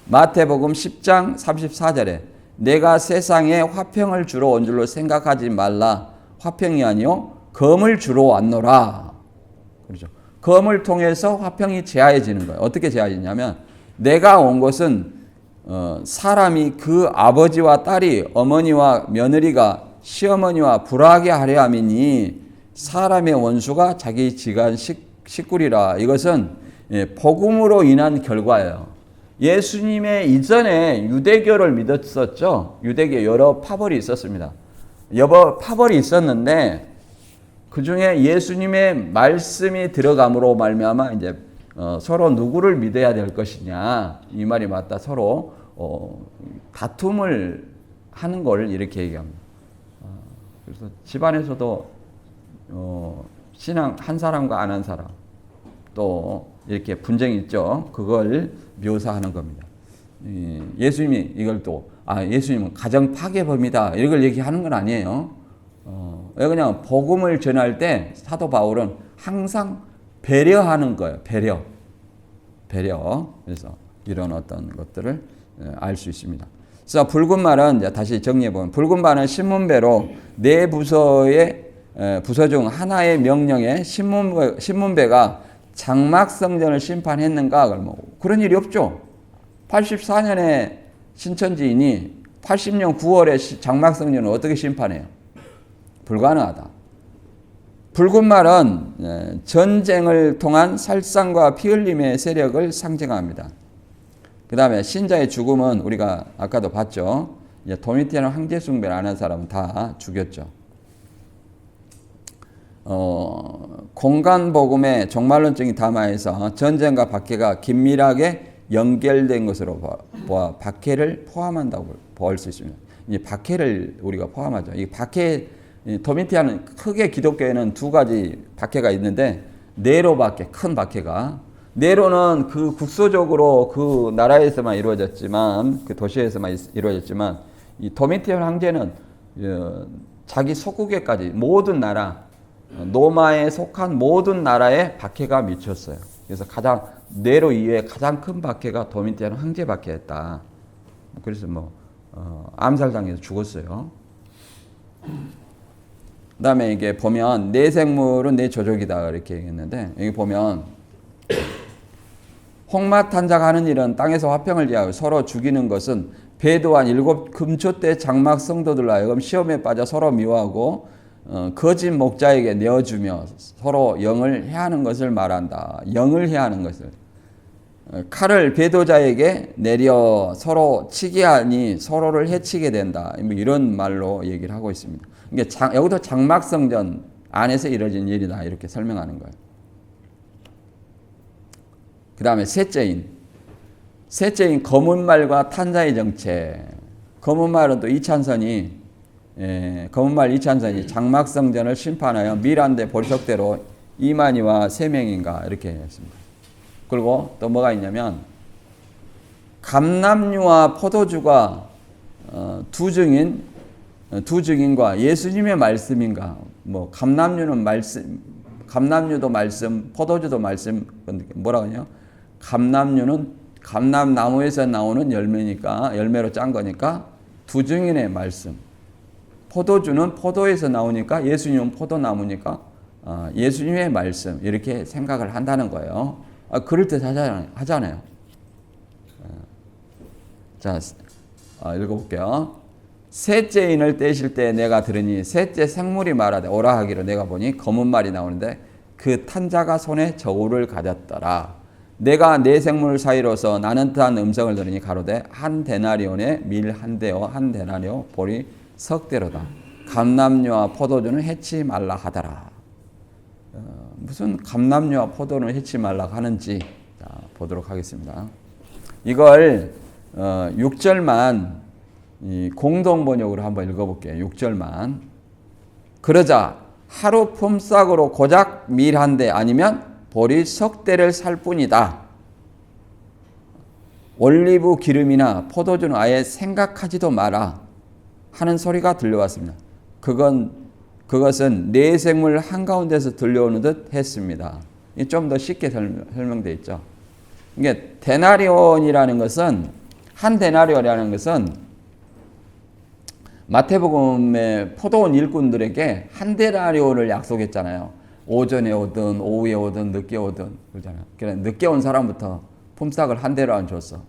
마태복음 10장 34절에 내가 세상에 화평을 주러 온 줄로 생각하지 말라. 화평이 아니요 검을 주러 왔노라. 그렇죠. 검을 통해서 화평이 제하여지는 거예요. 어떻게 제하여지냐면, 내가 온 것은 사람이 그 아버지와 딸이, 어머니와 며느리가 시어머니와 불화하게 하려 함이니 사람의 원수가 자기 지간 식구리라. 이것은 복음으로 인한 결과예요. 예수님의 이전에 유대교를 믿었었죠. 유대교 여러 파벌이 있었습니다. 여러 파벌이 있었는데 그 중에 예수님의 말씀이 들어감으로 말미암아 이제 서로 누구를 믿어야 될 것이냐, 이 말이 맞다. 서로 다툼을 하는 걸 이렇게 얘기합니다. 그래서 집안에서도 신앙 한 사람과 안 한 사람 또 이렇게 분쟁이 있죠. 그걸 묘사하는 겁니다. 예수님이 이걸 또 예수님은 가정 파괴범이다, 이걸 얘기하는 건 아니에요. 왜 그냥 복음을 전할 때 사도 바울은 항상 배려하는 거예요. 배려. 그래서 이런 어떤 것들을 알 수 있습니다. 그래서 붉은 말은, 이제 다시 정리해 보면, 붉은 말은 신문배로 네 부서 중 하나의 명령에 신문배가 장막성전을 심판했는가? 그런 일이 없죠. 84년에 신천지인이 80년 9월에 장막성전을 어떻게 심판해요? 불가능하다. 붉은 말은 전쟁을 통한 살상과 피 흘림의 세력을 상징합니다. 그 다음에 신자의 죽음은 우리가 아까도 봤죠. 도미티안 황제 숭배를 안 한 사람은 다 죽였죠. 공간복음의 종말론적인 담화에서 전쟁과 박해가 긴밀하게 연결된 것으로 보아 박해를 포함한다고 볼 수 있습니다. 이 박해를 우리가 포함하죠. 이 박해, 도미티안은 크게 기독교에는 두 가지 박해가 있는데, 네로 박해, 큰 박해가, 네로는 그 국소적으로 그 나라에서만 이루어졌지만, 그 도시에서만 이루어졌지만, 이 도미티안 황제는 자기 속국에까지 모든 나라, 로마에 속한 모든 나라에 박해가 미쳤어요. 그래서 네로 이후에 가장 큰 박해가 도미티안 황제 박해였다. 그래서 암살당해서 죽었어요. 그다음에 이게 보면 내 생물은 내 조족이다 이렇게 얘기했는데 여기 보면 홍마탄자가 하는 일은 땅에서 화평을 위하여 서로 죽이는 것은 배도한 7 금초대 장막 성도들로 하여금 시험에 빠져 서로 미워하고 거짓 목자에게 내어주며 서로 영을 해하는 것을 말한다. 영을 해하는 것을. 칼을 배도자에게 내려 서로 치게 하니 서로를 해치게 된다. 이런 말로 얘기를 하고 있습니다. 이게 여기도 장막성전 안에서 이루어진 일이다. 이렇게 설명하는 거예요. 그 다음에 셋째인 검은 말과 탄자의 정체. 검은 말은 또 검은 말 이찬선이 장막성전을 심판하여 밀한데 보리석대로 이만희와 3명인가 이렇게 했습니다. 그리고 또 뭐가 있냐면 감람류와 포도주가 두 증인과 예수님의 말씀인가. 감람류는 말씀, 감람류도 말씀, 포도주도 말씀. 뭐라 그러냐? 감람류는 감람나무에서 나오는 열매니까 열매로 짠 거니까 두 증인의 말씀. 포도주는 포도에서 나오니까 예수님은 포도나무니까 예수님의 말씀 이렇게 생각을 한다는 거예요. 그럴듯하잖아요. 자, 읽어볼게요. 셋째 인을 떼실 때 내가 들으니 셋째 생물이 말하되 오라 하기로 내가 보니 검은 말이 나오는데 그 탄자가 손에 저울을 가졌더라. 내가 네 생물 사이로서 나는 듯한 음성을 들으니 가로되 한 데나리온에 밀 한 대요 한 데나리오 보리 석대로다. 감람류와 포도주는 해치 말라 하더라. 무슨 감람류와 포도는 해치 말라 하는지 보도록 하겠습니다. 이걸 6절만 공동번역으로 한번 읽어볼게요. 6절만. 그러자 하루 품삯으로 고작 밀 한 대 아니면 보리 석 대를 살 뿐이다. 올리브 기름이나 포도주는 아예 생각하지도 마라 하는 소리가 들려왔습니다. 그것은 네 생물 한가운데서 들려오는 듯 했습니다. 좀 더 쉽게 설명되어 있죠. 이게 데나리온이라는 것은 한 데나리온이라는 것은 마태복음의 포도원 일꾼들에게 한 데나리온을 약속했잖아요. 오전에 오든 오후에 오든 늦게 오든 그러잖아요. 그래 늦게 온 사람부터 품삯을 한 데나리온 줬어.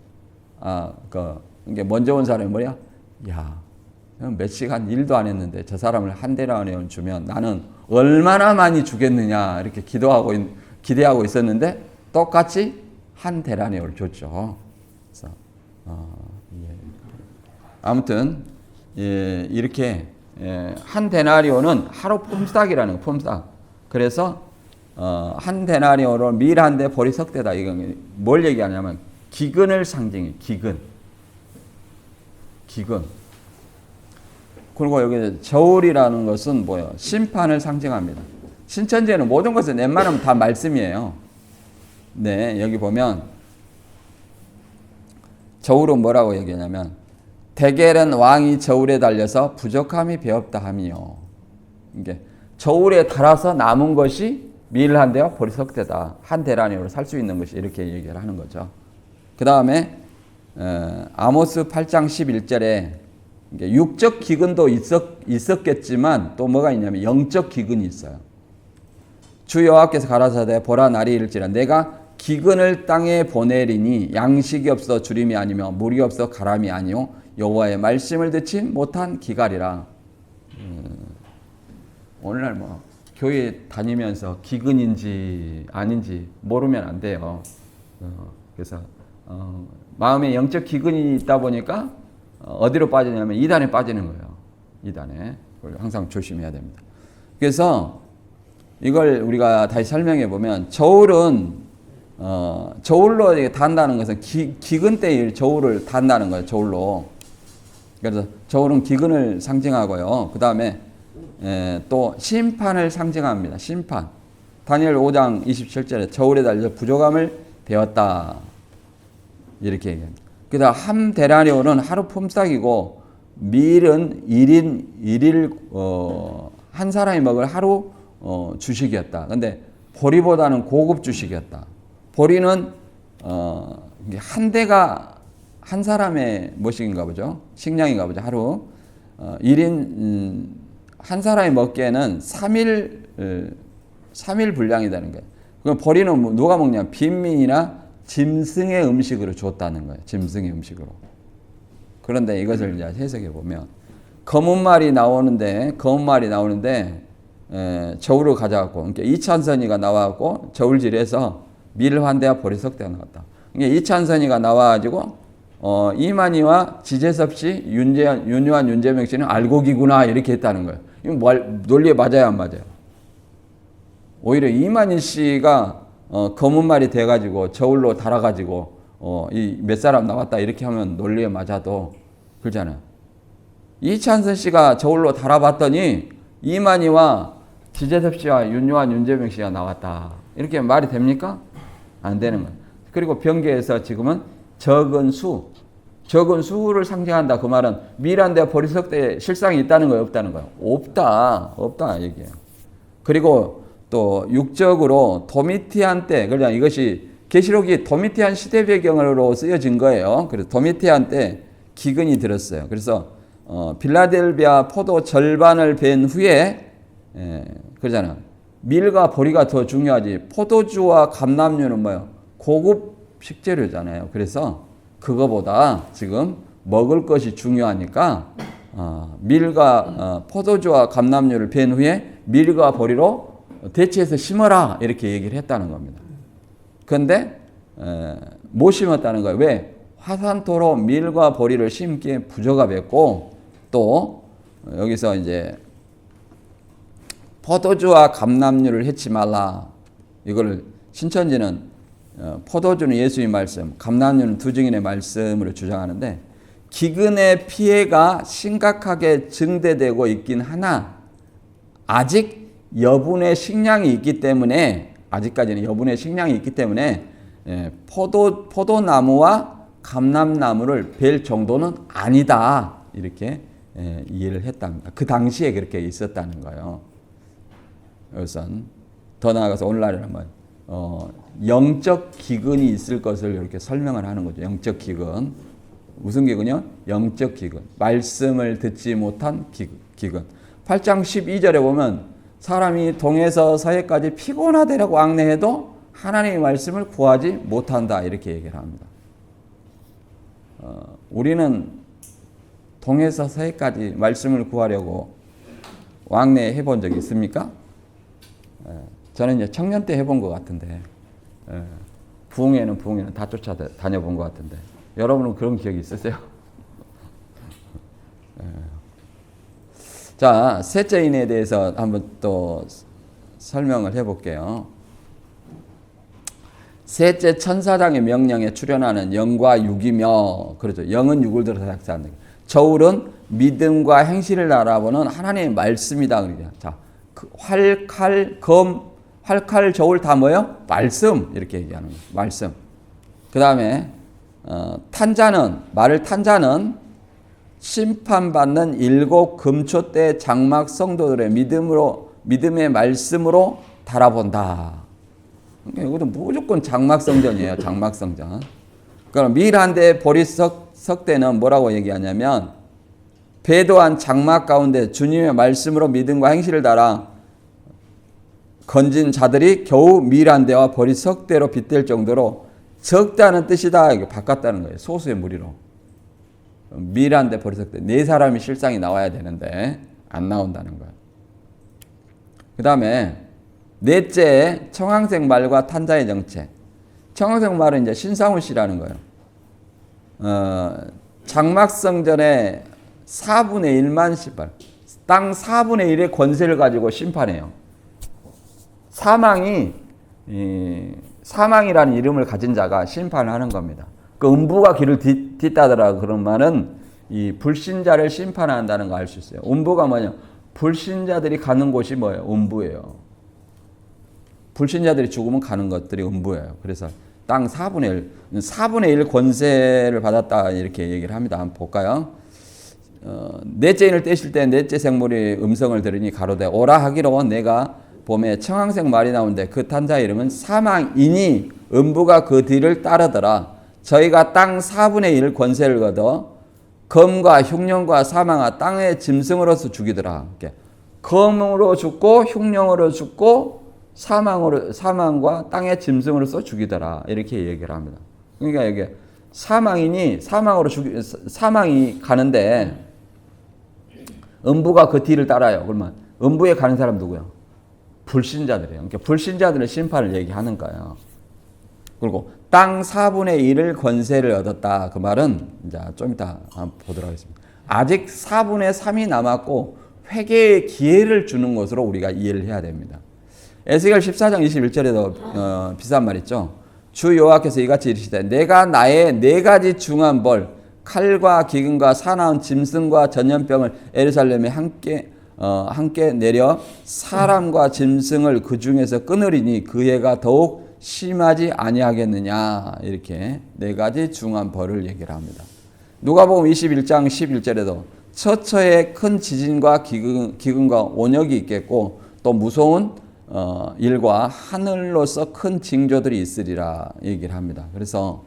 이게 먼저 온 사람이 뭐야? 야, 몇 시간 일도 안 했는데 저 사람을 한 데나리온 주면 나는 얼마나 많이 주겠느냐 이렇게 기대하고 있었는데 똑같이 한 데나리온을 줬죠. 그래서 아무튼 이렇게 한 데나리온은 하루 품삯이라는 거, 품삯. 그래서 한 데나리온으로 밀 한 대 보리 석 대다. 이건 뭘 얘기하냐면 기근을 상징해. 기근. 그리고 여기 저울이라는 것은 뭐예요? 심판을 상징합니다. 신천지에는 모든 것을 웬만하면 다 말씀이에요. 네, 여기 보면 저울은 뭐라고 얘기하냐면 대겔은 왕이 저울에 달려서 부족함이 배없다 함이요. 이게 저울에 달아서 남은 것이 밀 한 대와 보리 석 대다. 한 데나리온으로 살 수 있는 것이 이렇게 얘기를 하는 거죠. 그 다음에 아모스 8장 11절에 육적 기근도 있었겠지만 또 뭐가 있냐면 영적 기근이 있어요. 주 여호와께서 가라사대 보라 날이 이를지라 내가 기근을 땅에 보내리니 양식이 없어 주림이 아니며 물이 없어 가람이 아니요 여호와의 말씀을 듣지 못한 기갈이라. 오늘날 교회 다니면서 기근인지 아닌지 모르면 안 돼요. 그래서 마음에 영적 기근이 있다 보니까 어디로 빠지냐면 이단에 빠지는 거예요. 이단에. 그걸 항상 조심해야 됩니다. 그래서 이걸 우리가 다시 설명해 보면 저울은 저울로 단다는 것은 기근 때의 저울을 단다는 거예요. 저울로. 그래서 저울은 기근을 상징하고요. 그 다음에 또 심판을 상징합니다. 심판. 다니엘 5장 27절에 저울에 달려 부족함을 배웠다. 이렇게 얘기합니다. 그 다음 한 데나리온은 하루 품삯이고 밀은 일일 한 사람이 먹을 하루 주식이었다. 근데 보리보다는 고급 주식이었다. 보리는 한 사람의 뭐식인가 보죠. 식량인가 보죠. 하루 1인 한 사람이 먹기에는 3일 분량이라는 거예요. 그럼 버리는 누가 먹냐? 빈민이나 짐승의 음식으로 줬다는 거예요. 짐승의 음식으로. 그런데 이것을 이제 해석해 보면 검은 말이 나오는데 저울을 가져갖고 그러니까 이찬선이가 나와갖고 저울질해서 밀환대와 보리석대가 나왔다. 그러니까 이찬선이가 나와가지고 이만희와 지재섭 씨, 윤요한, 윤재명 씨는 알고기구나 이렇게 했다는 거예요. 이거 논리에 맞아요, 안 맞아요? 오히려 이만희 씨가 검은 말이 돼가지고 저울로 달아가지고 이 몇 사람 나왔다 이렇게 하면 논리에 맞아도 그렇잖아요. 이찬선 씨가 저울로 달아봤더니 이만희와 지재섭 씨와 윤요한, 윤재명 씨가 나왔다. 이렇게 말이 됩니까? 안 되는 거예요. 그리고 병계에서 지금은 적은 수를 상징한다. 그 말은 밀환대 보리석대에 실상이 있다는 거예요, 없다는 거예요? 없다 얘기예요. 그리고 또 육적으로 도미티안 때, 그러니까 이것이 계시록이 도미티안 시대 배경으로 쓰여진 거예요. 그래서 도미티안 때 기근이 들었어요. 그래서 빌라델비아 포도 절반을 벤 후에 그러잖아. 밀과 보리가 더 중요하지. 포도주와 감람류는 뭐예요? 고급 식재료잖아요. 그래서 그거보다 지금 먹을 것이 중요하니까 밀과 포도주와 감람류를 벤 후에 밀과 보리로 대체해서 심어라 이렇게 얘기를 했다는 겁니다. 그런데 못 심었다는 거예요. 왜? 화산토로 밀과 보리를 심기에 부적합했고 또 여기서 이제 포도주와 감람류를 해치 말라. 이거를 신천지는 포도주는 예수의 말씀, 감람류는 두 증인의 말씀으로 주장하는데 기근의 피해가 심각하게 증대되고 있긴 하나 아직 여분의 식량이 있기 때문에 아직까지는 여분의 식량이 있기 때문에 포도나무와 감람나무를 벨 정도는 아니다. 이렇게 이해를 했답니다. 그 당시에 그렇게 있었다는 거예요. 우선 더 나아가서 오늘날에는 한번 영적 기근이 있을 것을 이렇게 설명을 하는 거죠. 영적 기근. 무슨 기근이요? 영적 기근. 말씀을 듣지 못한 기근. 8장 12절에 보면 사람이 동에서 서해까지 피곤하되라고 앙내해도 하나님의 말씀을 구하지 못한다. 이렇게 얘기를 합니다. 우리는 동에서 서해까지 말씀을 구하려고 왕래해 본 적이 있습니까? 저는 이제 청년 때 해본 것 같은데 부흥회는 다 쫓아다녀본 것 같은데 여러분은 그런 기억이 있으세요? 자, 셋째인에 대해서 한번 또 설명을 해볼게요. 셋째 천사장의 명령에 출현하는 영과 육이며, 그렇죠. 영은 육을 들어서 작사한다. 저울은 믿음과 행실을 알아보는 하나님의 말씀이다. 그러죠. 자, 그 활칼 저울 다 뭐예요? 말씀. 이렇게 얘기하는 거예요. 말씀. 그 다음에, 말을 탄 자는 심판받는 7 금초대 장막 성도들의 믿음의 말씀으로 달아본다. 이것도 무조건 장막성전이에요. 장막성전. 그럼 밀한대 보리석대는 뭐라고 얘기하냐면 배도한 장막 가운데 주님의 말씀으로 믿음과 행실을 달아 건진 자들이 겨우 밀한대와 보리석대로 빗댈 정도로 적다는 뜻이다. 이거 바꿨다는 거예요. 소수의 무리로. 밀한대 보리석대. 4사람이 실상이 나와야 되는데 안 나온다는 거예요. 그 다음에 넷째, 청황색 말과 탄자의 정체. 청황색 말은 이제 신상훈 씨라는 거예요. 장막성전의 4분의 1만 심판. 땅 4분의 1의 권세를 가지고 심판해요. 사망이라는 이름을 가진 자가 심판을 하는 겁니다. 그 음부가 길을 뒷따더라 그런 말은 이 불신자를 심판한다는 거 알 수 있어요. 음부가 뭐냐? 불신자들이 가는 곳이 뭐예요? 음부예요. 불신자들이 죽으면 가는 것들이 음부예요. 그래서 땅 4분의 1 권세를 받았다 이렇게 얘기를 합니다. 한번 볼까요? 넷째 인을 떼실 때 넷째 생물이 음성을 들으니 가로되 오라 하기로 내가 봄에 청황색 말이 나오는데 그 탄자의 이름은 사망이니 음부가 그 뒤를 따르더라. 저희가 땅 4분의 1 권세를 거둬 검과 흉령과 사망과 땅의 짐승으로서 죽이더라. 검으로 죽고 흉령으로 죽고 사망과 땅의 짐승으로서 죽이더라. 이렇게 얘기를 합니다. 그러니까 이게 사망이 가는데 음부가 그 뒤를 따라요. 그러면 음부에 가는 사람 누구요? 불신자들이에요. 그러니까 불신자들의 심판을 얘기하는 거예요. 그리고 땅 4분의 1을 권세를 얻었다. 그 말은 이제 좀 이따 한번 보도록 하겠습니다. 아직 4분의 3이 남았고 회개의 기회를 주는 것으로 우리가 이해를 해야 됩니다. 에스겔 14장 21절에도 비슷한 말 있죠. 주 여호와께서 이같이 이르시되 내가 나의 4가지 중한 벌 칼과 기근과 사나운 짐승과 전염병을 예루살렘에 함께 내려 사람과 짐승을 그 중에서 끊으리니 그 해가 더욱 심하지 아니하겠느냐. 이렇게 4가지 중한 벌을 얘기를 합니다. 누가복음 21장 11절에도 처처에 큰 지진과 기근과 온역이 있겠고 또 무서운 일과 하늘로서 큰 징조들이 있으리라 얘기를 합니다. 그래서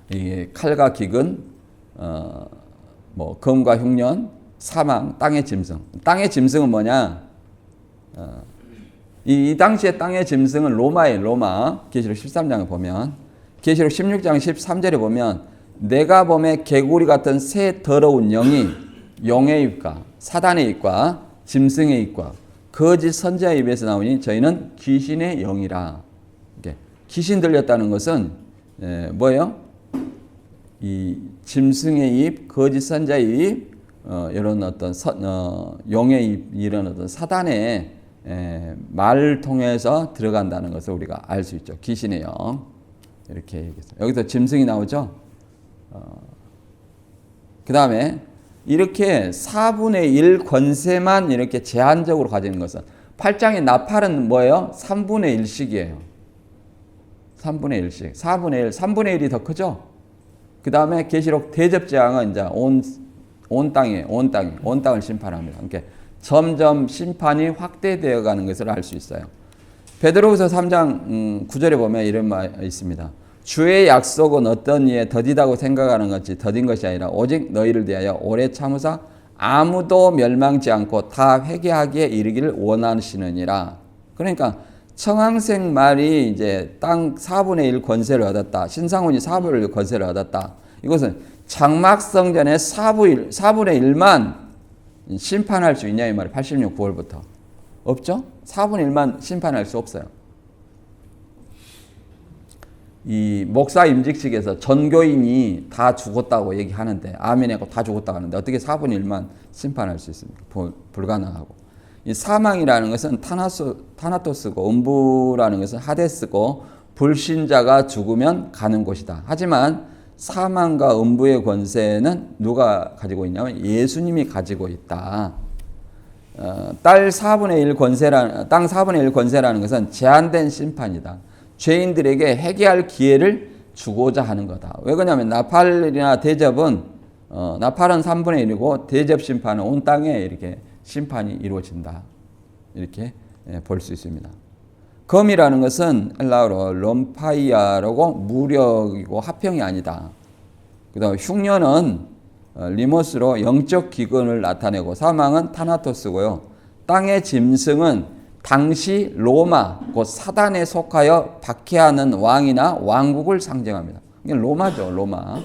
이 칼과 기근, 검과 흉년, 사망, 땅의 짐승. 땅의 짐승은 뭐냐? 이 당시에 땅의 짐승은 로마예요. 로마. 계시록 13장에 보면 계시록 16장 13절에 보면 내가 범에 개구리 같은 새 더러운 영이 용의 입과 사단의 입과 짐승의 입과 거짓 선지자의 입에서 나오니 저희는 귀신의 영이라. 귀신 들렸다는 것은 뭐예요? 이 짐승의 입, 거짓 선지자의 입, 이런 어떤 용의 입, 이런 어떤 사단의 말을 통해서 들어간다는 것을 우리가 알 수 있죠. 귀신의 영. 이렇게 얘기했어요. 여기서 짐승이 나오죠. 그 다음에 이렇게 4분의 1 권세만 이렇게 제한적으로 가지는 것은 8장의 나팔은 뭐예요? 3분의 1씩이에요. 3분의 1씩. 3분의 1이 더 크죠? 그 다음에 계시록 대접재앙은 이제 온 땅을 심판합니다. 그러니까 점점 심판이 확대되어 가는 것을 알 수 있어요. 베드로후서 3장 9절에 보면 이런 말 있습니다. 주의 약속은 어떤 이에 더디다고 생각하는 것이 더딘 것이 아니라 오직 너희를 대하여 오래 참으사 아무도 멸망치 않고 다 회개하기에 이르기를 원하시느니라. 그러니까 청항생 말이 이제 땅 4분의 1 권세를 얻었다. 신상훈이 4분의 1 권세를 얻었다. 이것은 장막성전의 4분의 1만 심판할 수 있냐 이 말이에요. 86 9월부터. 없죠? 4분의 1만 심판할 수 없어요. 이 목사 임직식에서 전교인이 다 죽었다고 얘기하는데 아멘하고 다 죽었다고 하는데 어떻게 4분의 1만 심판할 수 있습니까? 불가능하고. 이 사망이라는 것은 타나토스고 음부라는 것은 하데스고 불신자가 죽으면 가는 곳이다. 하지만 사망과 음부의 권세는 누가 가지고 있냐면 예수님이 가지고 있다. 땅 4분의 1 권세라는 것은 제한된 심판이다. 죄인들에게 회개할 기회를 주고자 하는 거다. 왜 그러냐면 나팔이나 대접은 나팔은 3분의 1이고 대접 심판은 온 땅에 이렇게 심판이 이루어진다. 이렇게 볼 수 있습니다. 검이라는 것은 헬라어로 럼파이아라고 무력이고 화평이 아니다. 그다음 흉년은 리모스로 영적 기근을 나타내고 사망은 타나토스고요. 땅의 짐승은 당시 로마, 곧 사단에 속하여 박해하는 왕이나 왕국을 상징합니다. 이게 로마죠, 로마.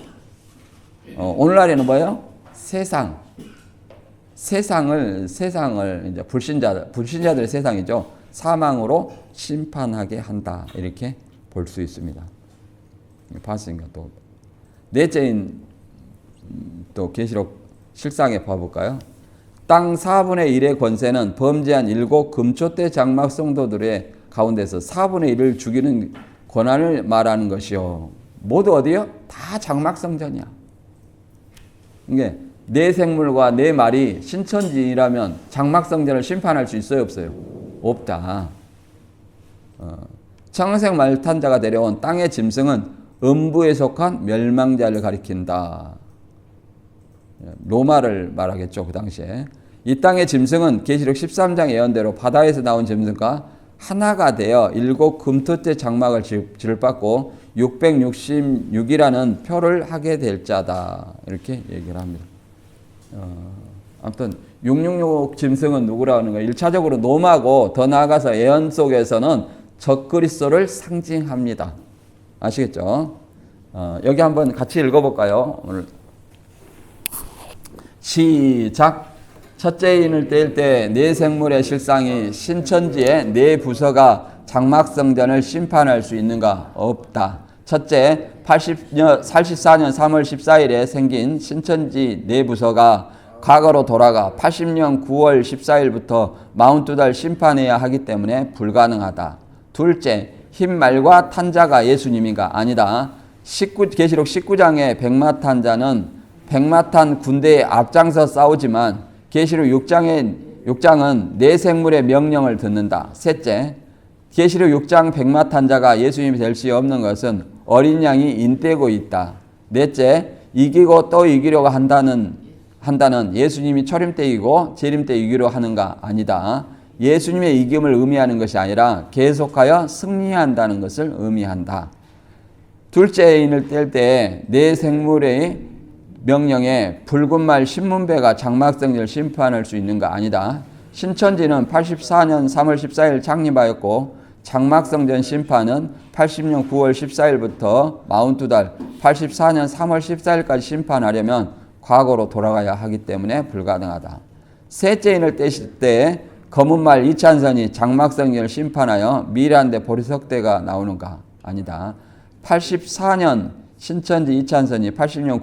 오늘날에는 뭐예요? 세상을 이제 불신자들의 세상이죠. 사망으로 심판하게 한다. 이렇게 볼 수 있습니다. 봤으니까 또 넷째인 또 계시록 실상에 봐볼까요? 땅 4분의 1의 권세는 범죄한 7 금초대 장막 성도들의 가운데서 4분의 1을 죽이는 권한을 말하는 것이요. 모두 어디요? 다 장막 성전이야. 이게 내 생물과 내 말이 신천지라면 장막 성전을 심판할 수 있어요, 없어요? 없다. 청색 말탄자가 데려온 땅의 짐승은 음부에 속한 멸망자를 가리킨다. 로마를 말하겠죠, 그 당시에. 이 땅의 짐승은 계시록 13장 예언대로 바다에서 나온 짐승과 하나가 되어 7 금토째 장막을 짓밟고 666이라는 표를 하게 될 자다. 이렇게 얘기를 합니다. 아무튼 666 짐승은 누구라는 거예요? 1차적으로 놈하고 더 나아가서 예언 속에서는 적그리스도를 상징합니다. 아시겠죠? 여기 한번 같이 읽어볼까요? 오늘 시작. 첫째 인을 뗄 때 네 생물의 실상이 신천지의 네 부서가 장막성전을 심판할 수 있는가? 없다. 첫째, 84년 3월 14일에 생긴 신천지 네 부서가 과거로 돌아가 80년 9월 14일부터 42달 심판해야 하기 때문에 불가능하다. 둘째, 흰 말과 탄자가 예수님인가? 아니다. 계시록 19장의 백마탄자는 백마탄 군대에 앞장서 싸우지만 계시록 6장은 네 생물의 명령을 듣는다. 셋째, 계시록 6장 백마탄자가 예수님이 될 수 없는 것은 어린 양이 인떼고 있다. 넷째, 이기고 또 이기려고 한다는 예수님이 초림 때 이기고 재림 때 이기려 하는가? 아니다. 예수님의 이김을 의미하는 것이 아니라 계속하여 승리한다는 것을 의미한다. 둘째 인을 뗄 때 네 생물의 명령에 붉은 말 신문배가 장막성전을 심판할 수 있는가? 아니다. 신천지는 84년 3월 14일 창립하였고 장막성전 심판은 80년 9월 14일부터 42달 84년 3월 14일까지 심판하려면 과거로 돌아가야 하기 때문에 불가능하다. 셋째 인을 떼실 때 검은 말 이찬선이 장막성전을 심판하여 미래한데 보리석대가 나오는가? 아니다. 84년 신천지 이찬선이 80년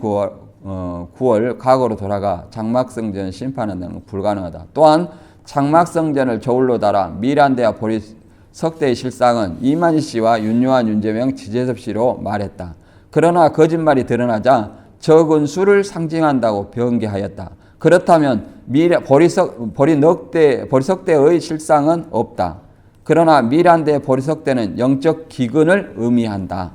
9월 과거로 돌아가 장막성전 심판한다는 건 불가능하다. 또한 장막성전을 저울로 달아 미란대와 보리석대의 실상은 이만희 씨와 윤요한, 윤재명, 지재섭 씨로 말했다. 그러나 거짓말이 드러나자 적은 수를 상징한다고 변개하였다. 그렇다면 보리석대의 실상은 없다. 그러나 미란대 보리석대는 영적 기근을 의미한다.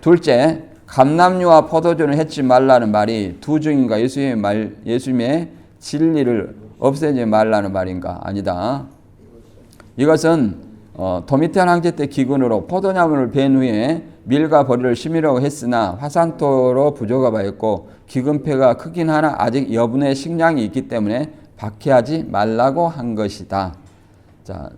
둘째, 감람류와 포도주를 해치 말라는 말이 두 증인가? 예수님의 진리를 없애지 말라는 말인가? 아니다. 이것은 도미티안 황제 때 기근으로 포도나무를 벤 후에 밀과 보리를 심으려고 했으나 화산토로 부족하였고 기근폐가 크긴 하나 아직 여분의 식량이 있기 때문에 박해하지 말라고 한 것이다. 자,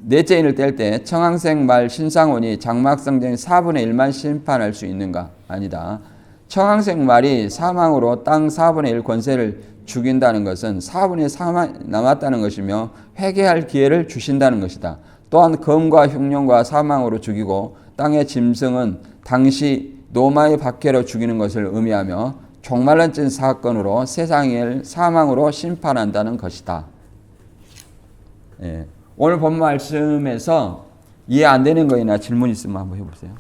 넷째 인을 뗄 때 청황색 말 신상원이 장막성전의 4분의 1만 심판할 수 있는가? 아니다. 청황색 말이 사망으로 땅 4분의 1 권세를 죽인다는 것은 4분의 4만 남았다는 것이며 회개할 기회를 주신다는 것이다. 또한 검과 흉년과 사망으로 죽이고 땅의 짐승은 당시 노마의 박해로 죽이는 것을 의미하며 종말론적 사건으로 세상을 사망으로 심판한다는 것이다. 예. 오늘 본 말씀에서 이해 안 되는 거나 질문 있으면 한번 해보세요.